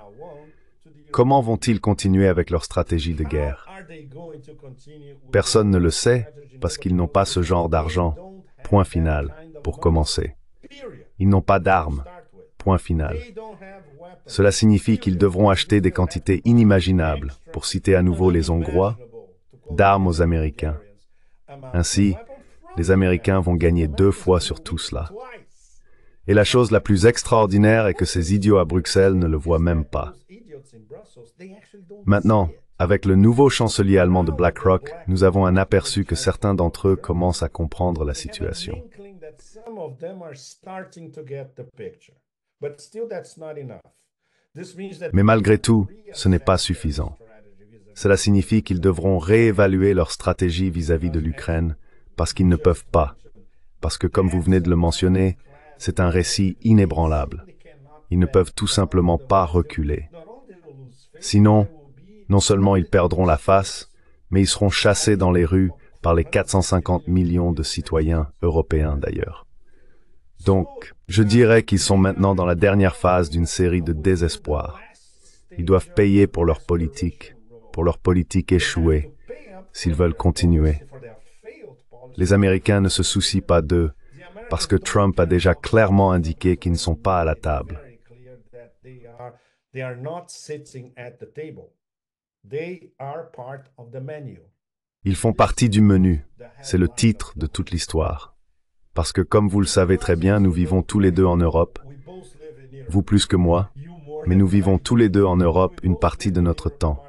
Comment vont-ils continuer avec leur stratégie de guerre? Personne ne le sait parce qu'ils n'ont pas ce genre d'argent. Point final, pour commencer. Ils n'ont pas d'armes. Point final. Cela signifie qu'ils devront acheter des quantités inimaginables, pour citer à nouveau les Hongrois, d'armes aux Américains. Ainsi, les Américains vont gagner 2 fois sur tout cela. Et la chose la plus extraordinaire est que ces idiots à Bruxelles ne le voient même pas. Maintenant, avec le nouveau chancelier allemand de BlackRock, nous avons un aperçu que certains d'entre eux commencent à comprendre la situation. Mais malgré tout, ce n'est pas suffisant. Cela signifie qu'ils devront réévaluer leur stratégie vis-à-vis de l'Ukraine, parce qu'ils ne peuvent pas. Parce que, comme vous venez de le mentionner, c'est un récit inébranlable. Ils ne peuvent tout simplement pas reculer. Sinon, non seulement ils perdront la face, mais ils seront chassés dans les rues par les 450 millions de citoyens européens d'ailleurs. Donc, je dirais qu'ils sont maintenant dans la dernière phase d'une série de désespoir. Ils doivent payer pour leur politique échouée, s'ils veulent continuer. Les Américains ne se soucient pas d'eux, parce que Trump a déjà clairement indiqué qu'ils ne sont pas à la table. Ils font partie du menu, c'est le titre de toute l'histoire. Parce que comme vous le savez très bien, nous vivons tous les deux en Europe, vous plus que moi, mais nous vivons tous les deux en Europe une partie de notre temps.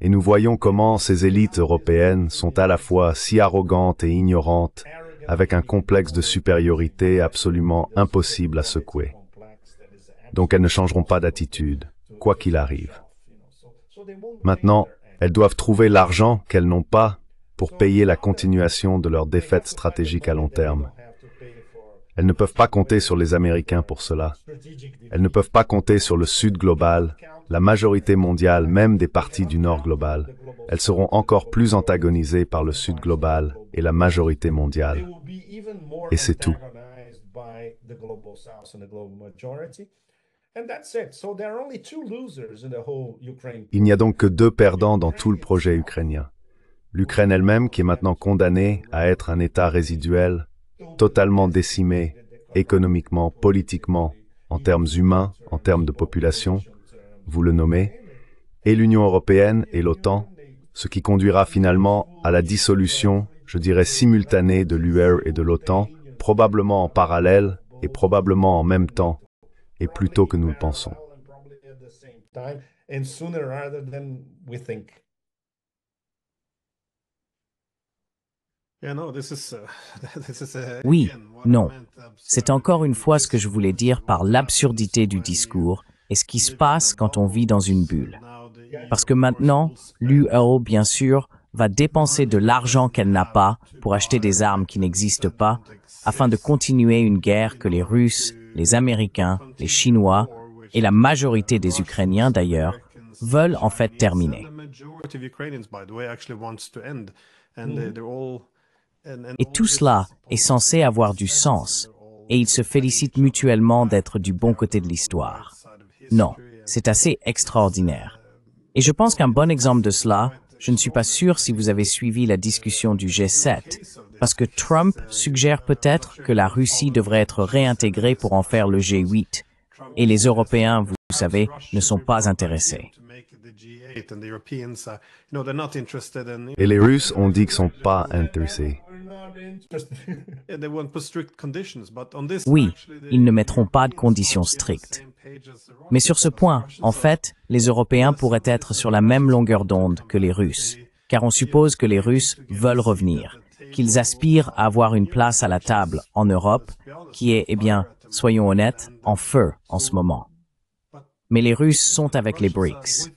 Et nous voyons comment ces élites européennes sont à la fois si arrogantes et ignorantes, avec un complexe de supériorité absolument impossible à secouer. Donc elles ne changeront pas d'attitude, quoi qu'il arrive. Maintenant, elles doivent trouver l'argent qu'elles n'ont pas pour payer la continuation de leur défaite stratégique à long terme. Elles ne peuvent pas compter sur les Américains pour cela. Elles ne peuvent pas compter sur le Sud global, la majorité mondiale, même des parties du Nord global. Elles seront encore plus antagonisées par le Sud global et la majorité mondiale. Et c'est tout. Il n'y a donc que 2 perdants dans tout le projet ukrainien. L'Ukraine elle-même, qui est maintenant condamnée à être un État résiduel, totalement décimé, économiquement, politiquement, en termes humains, en termes de population, vous le nommez, et l'Union européenne et l'OTAN, ce qui conduira finalement à la dissolution, je dirais simultanée de l'UE et de l'OTAN, probablement en parallèle et probablement en même temps, et plus tôt que nous le pensons. Oui, non. C'est encore une fois ce que je voulais dire par l'absurdité du discours et ce qui se passe quand on vit dans une bulle. Parce que maintenant, l'UE, bien sûr, va dépenser de l'argent qu'elle n'a pas pour acheter des armes qui n'existent pas, afin de continuer une guerre que les Russes, les Américains, les Chinois et la majorité des Ukrainiens d'ailleurs veulent en fait terminer. Et tout cela est censé avoir du sens, et ils se félicitent mutuellement d'être du bon côté de l'histoire. Non, c'est assez extraordinaire. Et je pense qu'un bon exemple de cela, je ne suis pas sûr si vous avez suivi la discussion du G7, parce que Trump suggère peut-être que la Russie devrait être réintégrée pour en faire le G8, et les Européens, vous savez, ne sont pas intéressés. Et les Russes ont dit qu'ils ne sont pas intéressés. Oui, ils ne mettront pas de conditions strictes. Mais sur ce point, en fait, les Européens pourraient être sur la même longueur d'onde que les Russes, car on suppose que les Russes veulent revenir, qu'ils aspirent à avoir une place à la table en Europe, qui est, eh bien, soyons honnêtes, en feu en ce moment. Mais les Russes sont avec les BRICS.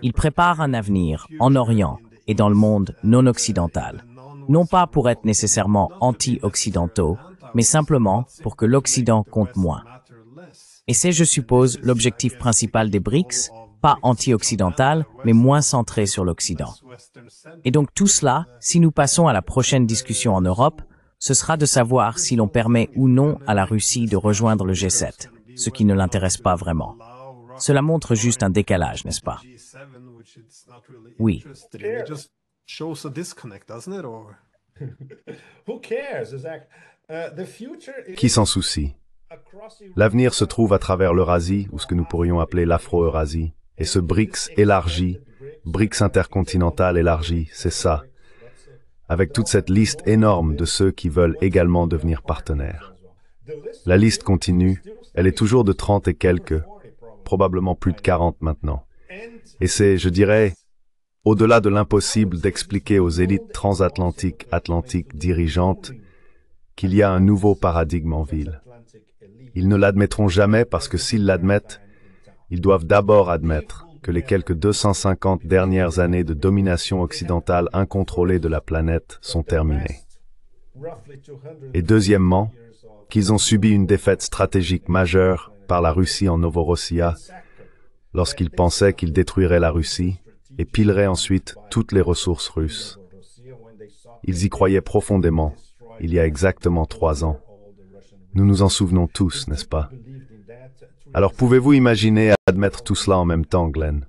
Ils préparent un avenir en Orient et dans le monde non occidental, non pas pour être nécessairement anti-occidentaux, mais simplement pour que l'Occident compte moins. Et c'est, je suppose, l'objectif principal des BRICS, pas anti-occidental, mais moins centré sur l'Occident. Et donc tout cela, si nous passons à la prochaine discussion en Europe, ce sera de savoir si l'on permet ou non à la Russie de rejoindre le G7, ce qui ne l'intéresse pas vraiment. Cela montre juste un décalage, n'est-ce pas? Oui. Qui s'en soucie? L'avenir se trouve à travers l'Eurasie, ou ce que nous pourrions appeler l'Afro-Eurasie, et ce BRICS élargi, BRICS intercontinental élargi, c'est ça, avec toute cette liste énorme de ceux qui veulent également devenir partenaires. La liste continue, elle est toujours de 30 et quelques, probablement plus de 40 maintenant. Et c'est, je dirais, au-delà de l'impossible d'expliquer aux élites transatlantiques, atlantiques, dirigeantes, qu'il y a un nouveau paradigme en ville. Ils ne l'admettront jamais parce que s'ils l'admettent, ils doivent d'abord admettre que les quelques 250 dernières années de domination occidentale incontrôlée de la planète sont terminées. Et deuxièmement, qu'ils ont subi une défaite stratégique majeure par la Russie en Novorossiya, lorsqu'ils pensaient qu'ils détruiraient la Russie et pileraient ensuite toutes les ressources russes. Ils y croyaient profondément, il y a exactement 3 ans. Nous nous en souvenons tous, n'est-ce pas? Alors pouvez-vous imaginer admettre tout cela en même temps, Glenn?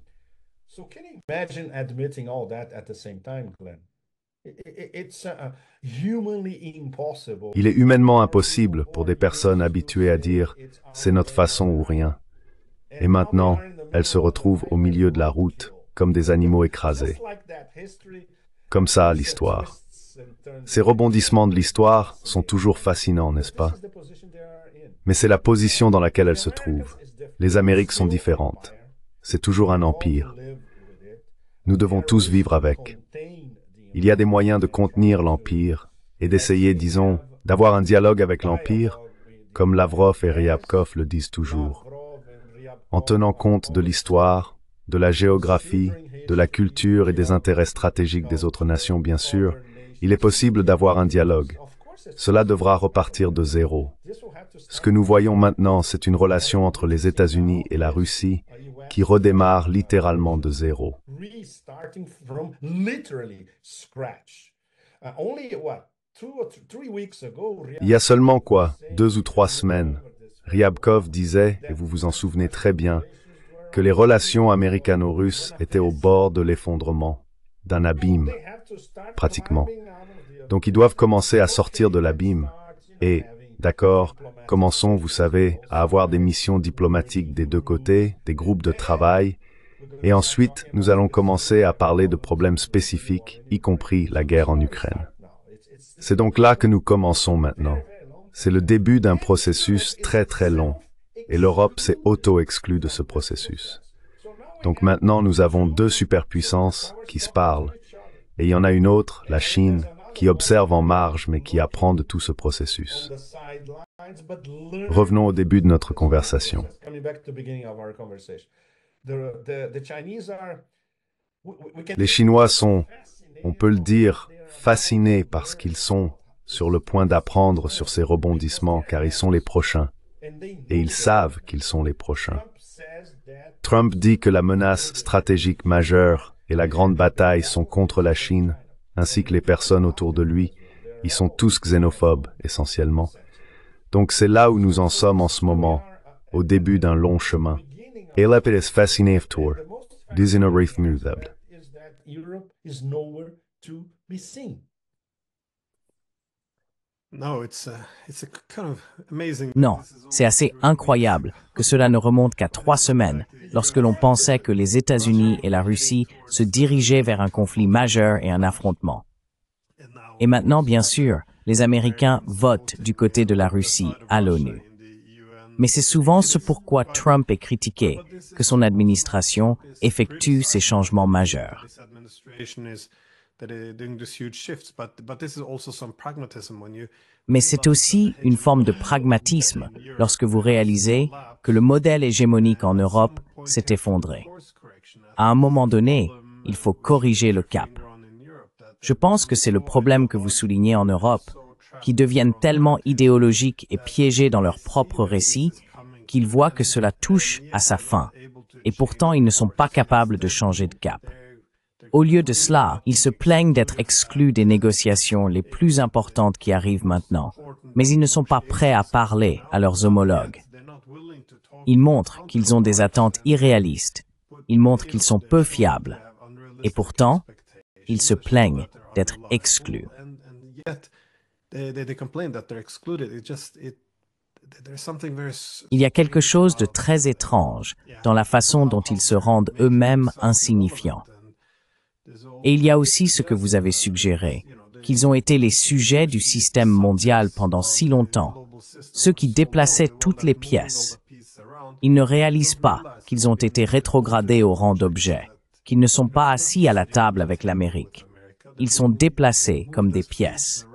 Il est humainement impossible pour des personnes habituées à dire « c'est notre façon ou rien ». Et maintenant, elles se retrouvent au milieu de la route, comme des animaux écrasés. Comme ça, l'histoire. Ces rebondissements de l'histoire sont toujours fascinants, n'est-ce pas? Mais c'est la position dans laquelle elles se trouvent. Les Amériques sont différentes. C'est toujours un empire. Nous devons tous vivre avec. Il y a des moyens de contenir l'empire et d'essayer, disons, d'avoir un dialogue avec l'empire, comme Lavrov et Ryabkov le disent toujours. En tenant compte de l'histoire, de la géographie, de la culture et des intérêts stratégiques des autres nations, bien sûr, il est possible d'avoir un dialogue. Cela devra repartir de zéro. Ce que nous voyons maintenant, c'est une relation entre les États-Unis et la Russie qui redémarre littéralement de zéro. Il y a seulement 2 ou 3 semaines, Ryabkov disait, et vous vous en souvenez très bien, que les relations américano-russes étaient au bord de l'effondrement, d'un abîme, pratiquement. Donc ils doivent commencer à sortir de l'abîme. Et, d'accord, commençons, vous savez, à avoir des missions diplomatiques des deux côtés, des groupes de travail, et ensuite nous allons commencer à parler de problèmes spécifiques, y compris la guerre en Ukraine. C'est donc là que nous commençons maintenant. C'est le début d'un processus très très long, et l'Europe s'est auto-exclue de ce processus. Donc maintenant nous avons 2 superpuissances qui se parlent, et il y en a une autre, la Chine, qui observe en marge mais qui apprend de tout ce processus. Revenons au début de notre conversation. Les Chinois sont, on peut le dire, fascinés parce qu'ils sont sur le point d'apprendre sur ces rebondissements car ils sont les prochains. Et ils savent qu'ils sont les prochains. Trump dit que la menace stratégique majeure et la grande bataille sont contre la Chine, ainsi que les personnes autour de lui. Ils sont tous xénophobes, essentiellement. Donc c'est là où nous en sommes en ce moment, au début d'un long chemin. Elep is fascinerande tour. Dizina Reithmuthabd. Non, c'est assez incroyable que cela ne remonte qu'à 3 semaines, lorsque l'on pensait que les États-Unis et la Russie se dirigeaient vers un conflit majeur et un affrontement. Et maintenant, bien sûr, les Américains votent du côté de la Russie à l'ONU. Mais c'est souvent ce pourquoi Trump est critiqué, que son administration effectue ces changements majeurs. Mais c'est aussi une forme de pragmatisme lorsque vous réalisez que le modèle hégémonique en Europe s'est effondré. À un moment donné, il faut corriger le cap. Je pense que c'est le problème que vous soulignez en Europe, qui deviennent tellement idéologiques et piégés dans leur propre récit qu'ils voient que cela touche à sa fin, et pourtant ils ne sont pas capables de changer de cap. Au lieu de cela, ils se plaignent d'être exclus des négociations les plus importantes qui arrivent maintenant, mais ils ne sont pas prêts à parler à leurs homologues. Ils montrent qu'ils ont des attentes irréalistes, ils montrent qu'ils sont peu fiables, et pourtant, ils se plaignent d'être exclus. Il y a quelque chose de très étrange dans la façon dont ils se rendent eux-mêmes insignifiants. Et il y a aussi ce que vous avez suggéré, qu'ils ont été les sujets du système mondial pendant si longtemps, ceux qui déplaçaient toutes les pièces. Ils ne réalisent pas qu'ils ont été rétrogradés au rang d'objets, qu'ils ne sont pas assis à la table avec l'Amérique. Ils sont déplacés comme des pièces.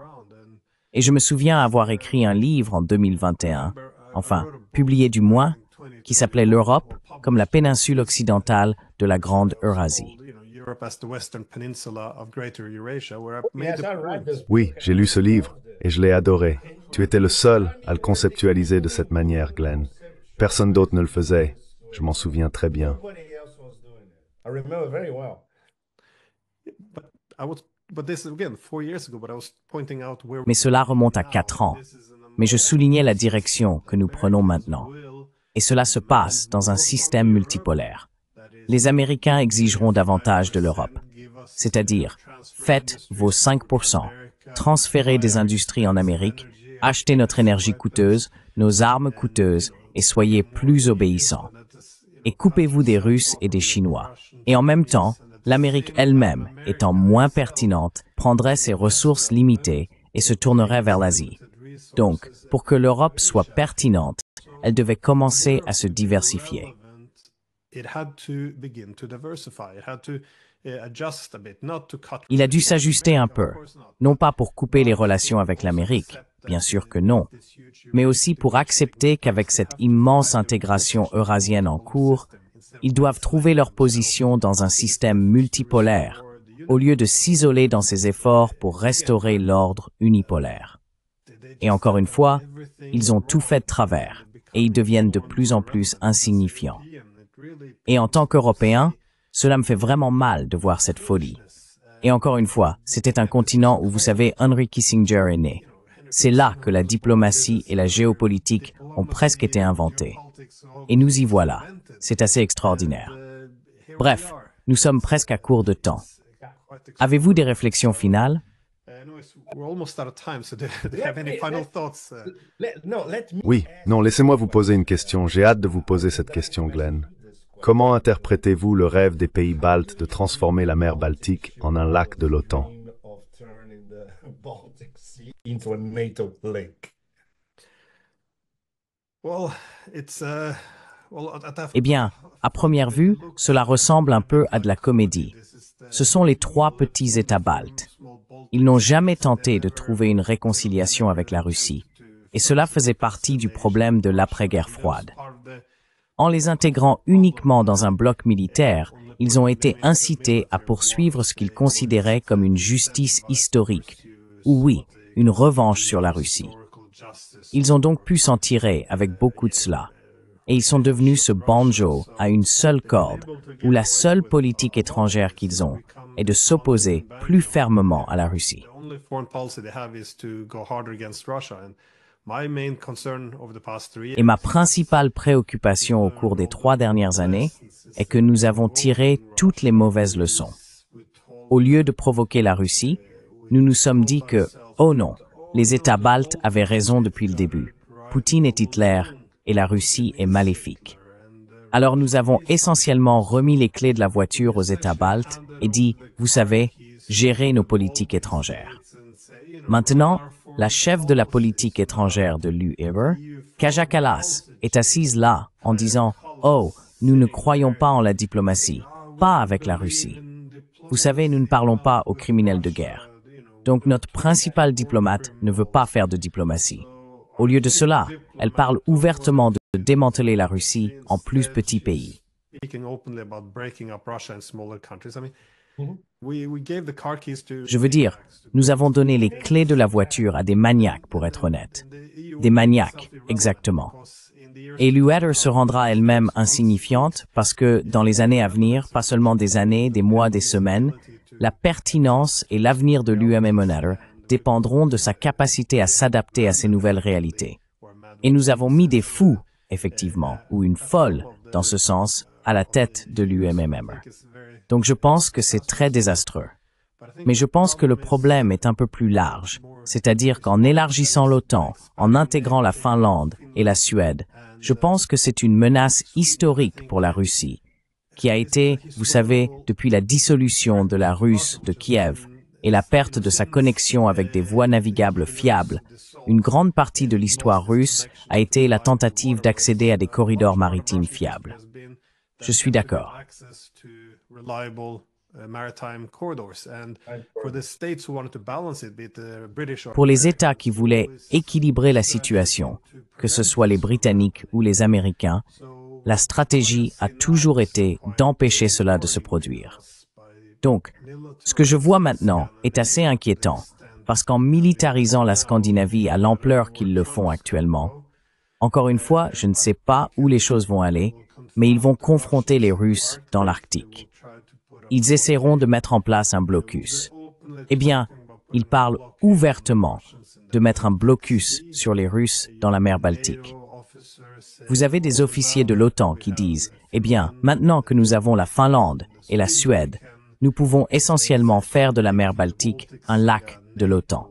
Et je me souviens avoir écrit un livre en 2021, enfin, publié du moins, qui s'appelait L'Europe comme la péninsule occidentale de la Grande Eurasie. Oui, j'ai lu ce livre et je l'ai adoré. Tu étais le seul à le conceptualiser de cette manière, Glenn. Personne d'autre ne le faisait. Je m'en souviens très bien. Mais cela remonte à 4 ans. Mais je soulignais la direction que nous prenons maintenant. Et cela se passe dans un système multipolaire. Les Américains exigeront davantage de l'Europe. C'est-à-dire, faites vos 5%, transférez des industries en Amérique, achetez notre énergie coûteuse, nos armes coûteuses et soyez plus obéissants. Et coupez-vous des Russes et des Chinois. Et en même temps, l'Amérique elle-même, étant moins pertinente, prendrait ses ressources limitées et se tournerait vers l'Asie. Donc, pour que l'Europe soit pertinente, elle devait commencer à se diversifier. Il a dû s'ajuster un peu, non pas pour couper les relations avec l'Amérique, bien sûr que non, mais aussi pour accepter qu'avec cette immense intégration eurasienne en cours, ils doivent trouver leur position dans un système multipolaire, au lieu de s'isoler dans ses efforts pour restaurer l'ordre unipolaire. Et encore une fois, ils ont tout fait de travers, et ils deviennent de plus en plus insignifiants. Et en tant qu'Européen, cela me fait vraiment mal de voir cette folie. Et encore une fois, c'était un continent où, vous savez, Henry Kissinger est né. C'est là que la diplomatie et la géopolitique ont presque été inventées. Et nous y voilà. C'est assez extraordinaire. Bref, nous sommes presque à court de temps. Avez-vous des réflexions finales? Oui, non, laissez-moi vous poser une question. J'ai hâte de vous poser cette question, Glenn. Comment interprétez-vous le rêve des pays baltes de transformer la mer Baltique en un lac de l'OTAN? Eh bien, à première vue, cela ressemble un peu à de la comédie. Ce sont les 3 petits États baltes. Ils n'ont jamais tenté de trouver une réconciliation avec la Russie, et cela faisait partie du problème de l'après-guerre froide. En les intégrant uniquement dans un bloc militaire, ils ont été incités à poursuivre ce qu'ils considéraient comme une justice historique, ou oui, une revanche sur la Russie. Ils ont donc pu s'en tirer avec beaucoup de cela. Et ils sont devenus ce banjo à une seule corde, où la seule politique étrangère qu'ils ont est de s'opposer plus fermement à la Russie. Et ma principale préoccupation au cours des 3 dernières années est que nous avons tiré toutes les mauvaises leçons. Au lieu de provoquer la Russie, nous nous sommes dit que, oh non, les États baltes avaient raison depuis le début. Poutine est Hitler et la Russie est maléfique. Alors nous avons essentiellement remis les clés de la voiture aux États baltes et dit, vous savez, gérez nos politiques étrangères. Maintenant, la chef de la politique étrangère de l'UE, Kaja Kallas, est assise là en disant « Oh, nous ne croyons pas en la diplomatie, pas avec la Russie. Vous savez, nous ne parlons pas aux criminels de guerre. Donc notre principal diplomate ne veut pas faire de diplomatie. » Au lieu de cela, elle parle ouvertement de démanteler la Russie en plus petits pays. Je veux dire, nous avons donné les clés de la voiture à des maniaques, pour être honnête. Des maniaques, exactement. Et l'UE se rendra elle-même insignifiante parce que, dans les années à venir, pas seulement des années, des mois, des semaines, la pertinence et l'avenir de l'UMM dépendront de sa capacité à s'adapter à ces nouvelles réalités. Et nous avons mis des fous, effectivement, ou une folle, dans ce sens, à la tête de l'UMM. Donc je pense que c'est très désastreux. Mais je pense que le problème est un peu plus large, c'est-à-dire qu'en élargissant l'OTAN, en intégrant la Finlande et la Suède, je pense que c'est une menace historique pour la Russie, qui a été, vous savez, depuis la dissolution de la Russe de Kiev et la perte de sa connexion avec des voies navigables fiables, une grande partie de l'histoire russe a été la tentative d'accéder à des corridors maritimes fiables. Je suis d'accord. Pour les États qui voulaient équilibrer la situation, que ce soit les Britanniques ou les Américains, la stratégie a toujours été d'empêcher cela de se produire. Donc, ce que je vois maintenant est assez inquiétant, parce qu'en militarisant la Scandinavie à l'ampleur qu'ils le font actuellement, encore une fois, je ne sais pas où les choses vont aller, mais ils vont confronter les Russes dans l'Arctique. Ils essaieront de mettre en place un blocus. Eh bien, ils parlent ouvertement de mettre un blocus sur les Russes dans la mer Baltique. Vous avez des officiers de l'OTAN qui disent « Eh bien, maintenant que nous avons la Finlande et la Suède, nous pouvons essentiellement faire de la mer Baltique un lac de l'OTAN. »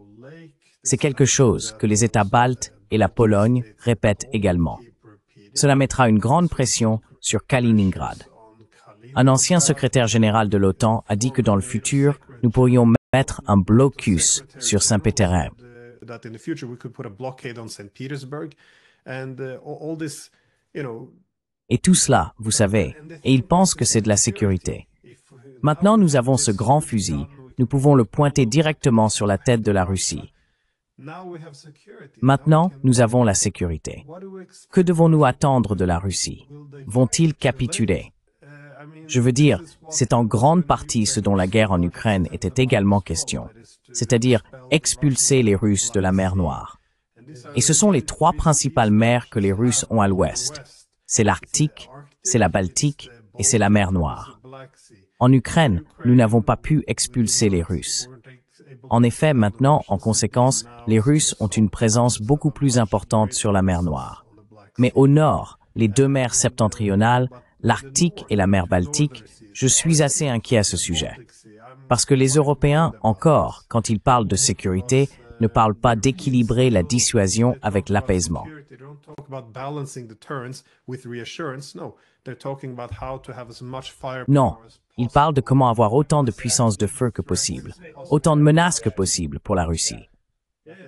C'est quelque chose que les États baltes et la Pologne répètent également. Cela mettra une grande pression sur Kaliningrad. Un ancien secrétaire général de l'OTAN a dit que dans le futur, nous pourrions mettre un blocus sur Saint-Pétersbourg. Et tout cela, vous savez, et ils pensent que c'est de la sécurité. Maintenant, nous avons ce grand fusil, nous pouvons le pointer directement sur la tête de la Russie. Maintenant, nous avons la sécurité. Que devons-nous attendre de la Russie? Vont-ils capituler? Je veux dire, c'est en grande partie ce dont la guerre en Ukraine était également question, c'est-à-dire expulser les Russes de la mer Noire. Et ce sont les trois principales mers que les Russes ont à l'ouest. C'est l'Arctique, c'est la Baltique et c'est la mer Noire. En Ukraine, nous n'avons pas pu expulser les Russes. En effet, maintenant, en conséquence, les Russes ont une présence beaucoup plus importante sur la mer Noire. Mais au nord, les deux mers septentrionales, l'Arctique et la mer Baltique, je suis assez inquiet à ce sujet. Parce que les Européens, encore, quand ils parlent de sécurité, ne parlent pas d'équilibrer la dissuasion avec l'apaisement. Non, ils parlent de comment avoir autant de puissance de feu que possible, autant de menaces que possible pour la Russie.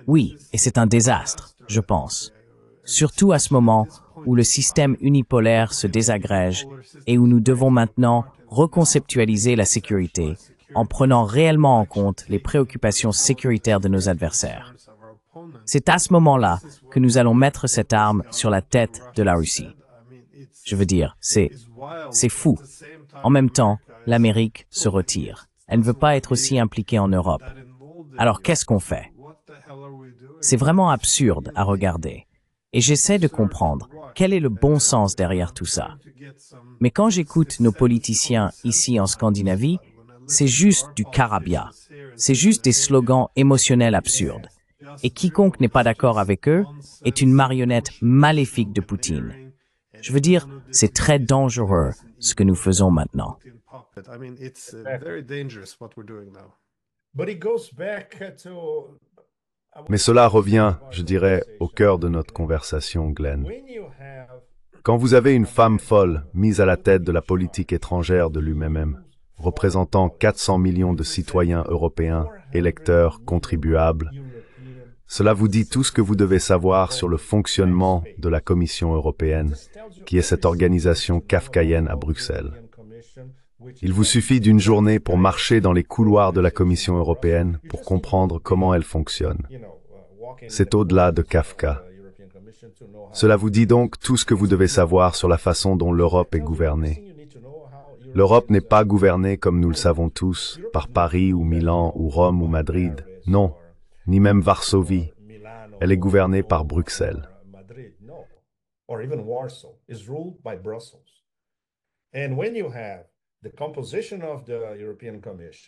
Oui, et c'est un désastre, je pense. Surtout à ce moment où le système unipolaire se désagrège et où nous devons maintenant reconceptualiser la sécurité en prenant réellement en compte les préoccupations sécuritaires de nos adversaires. C'est à ce moment-là que nous allons mettre cette arme sur la tête de la Russie. Je veux dire, c'est fou. En même temps, l'Amérique se retire. Elle ne veut pas être aussi impliquée en Europe. Alors qu'est-ce qu'on fait? C'est vraiment absurde à regarder. Et j'essaie de comprendre quel est le bon sens derrière tout ça. Mais quand j'écoute nos politiciens ici en Scandinavie, c'est juste du charabia. C'est juste des slogans émotionnels absurdes. Et quiconque n'est pas d'accord avec eux est une marionnette maléfique de Poutine. Je veux dire, c'est très dangereux ce que nous faisons maintenant. Mais cela revient, je dirais, au cœur de notre conversation, Glenn. Quand vous avez une femme folle mise à la tête de la politique étrangère de l'UMM, représentant 400 millions de citoyens européens, électeurs, contribuables, Cela vous dit tout ce que vous devez savoir sur le fonctionnement de la Commission européenne, qui est cette organisation kafkaïenne à Bruxelles. Il vous suffit d'une journée pour marcher dans les couloirs de la Commission européenne pour comprendre comment elle fonctionne. C'est au-delà de Kafka. Cela vous dit donc tout ce que vous devez savoir sur la façon dont l'Europe est gouvernée. L'Europe n'est pas gouvernée, comme nous le savons tous, par Paris ou Milan ou Rome ou Madrid. Non, ni même Varsovie. Elle est gouvernée par Bruxelles.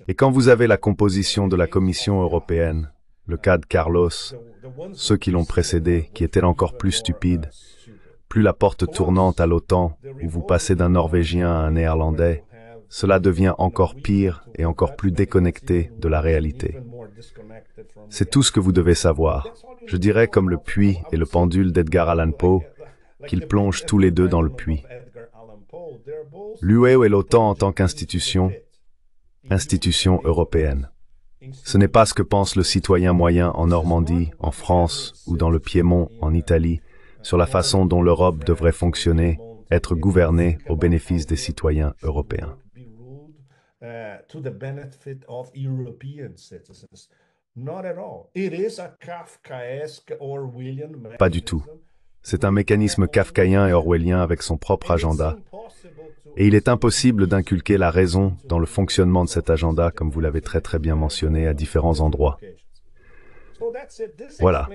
Et quand vous avez la composition de la Commission européenne, le cas de Carlos, ceux qui l'ont précédé, qui étaient encore plus stupides, plus la porte tournante à l'OTAN, où vous passez d'un Norvégien à un Néerlandais, cela devient encore pire et encore plus déconnecté de la réalité. C'est tout ce que vous devez savoir. Je dirais comme le puits et le pendule d'Edgar Allan Poe, qu'ils plongent tous les deux dans le puits. L'UE et l'OTAN en tant qu'institution, institution européenne. Ce n'est pas ce que pense le citoyen moyen en Normandie, en France ou dans le Piémont, en Italie, sur la façon dont l'Europe devrait fonctionner, être gouvernée au bénéfice des citoyens européens. Pas du tout. C'est un mécanisme kafkaïen et orwellien avec son propre agenda. Et il est impossible d'inculquer la raison dans le fonctionnement de cet agenda, comme vous l'avez très bien mentionné à différents endroits. Voilà.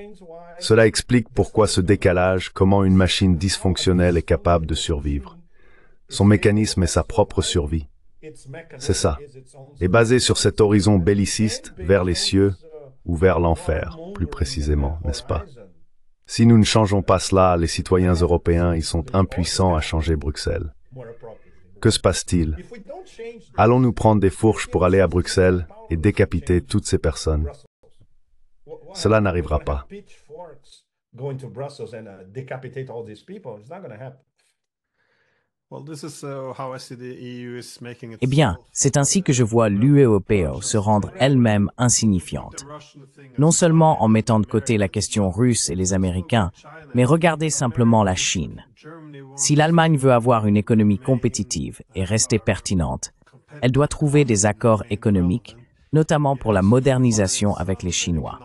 Cela explique pourquoi ce décalage, comment une machine dysfonctionnelle est capable de survivre. Son mécanisme est sa propre survie. C'est ça. Et basé sur cet horizon belliciste vers les cieux ou vers l'enfer, plus précisément, n'est-ce pas? Si nous ne changeons pas cela, les citoyens européens, ils sont impuissants à changer Bruxelles. Que se passe-t-il? Allons-nous prendre des fourches pour aller à Bruxelles et décapiter toutes ces personnes? Cela n'arrivera pas. Eh bien, c'est ainsi que je vois l'UE se rendre elle-même insignifiante. Non seulement en mettant de côté la question russe et les Américains, mais regardez simplement la Chine. Si l'Allemagne veut avoir une économie compétitive et rester pertinente, elle doit trouver des accords économiques, notamment pour la modernisation avec les Chinois.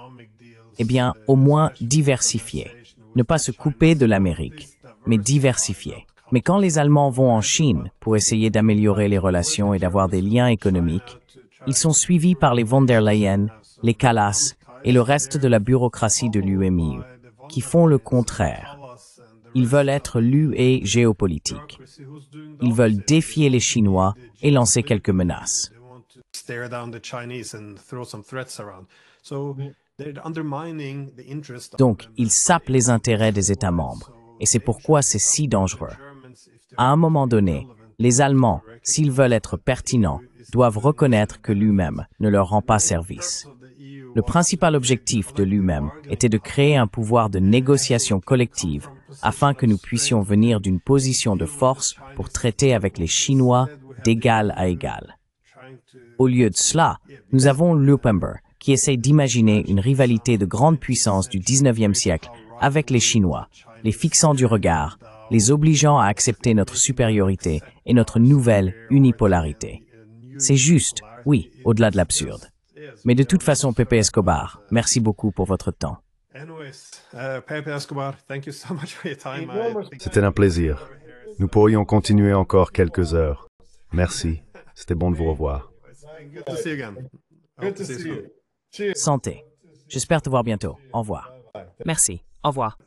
Eh bien, au moins diversifier. Ne pas se couper de l'Amérique, mais diversifier. Mais quand les Allemands vont en Chine pour essayer d'améliorer les relations et d'avoir des liens économiques, ils sont suivis par les von der Leyen, les Kallas et le reste de la bureaucratie de l'UMIU, qui font le contraire. Ils veulent être l'UE géopolitique. Ils veulent défier les Chinois et lancer quelques menaces. Donc, ils sapent les intérêts des États membres, et c'est pourquoi c'est si dangereux. À un moment donné, les Allemands, s'ils veulent être pertinents, doivent reconnaître que l'UE ne leur rend pas service. Le principal objectif de l'UE était de créer un pouvoir de négociation collective afin que nous puissions venir d'une position de force pour traiter avec les Chinois d'égal à égal. Au lieu de cela, nous avons l'UPEMBER, qui essaie d'imaginer une rivalité de grande puissance du 19e siècle avec les Chinois, les fixant du regard, les obligeant à accepter notre supériorité et notre nouvelle unipolarité. C'est juste, oui, au-delà de l'absurde. Mais de toute façon, Pepe Escobar, merci beaucoup pour votre temps. C'était un plaisir. Nous pourrions continuer encore quelques heures. Merci. C'était bon de vous revoir. Santé. J'espère te voir bientôt. Au revoir. Merci. Au revoir.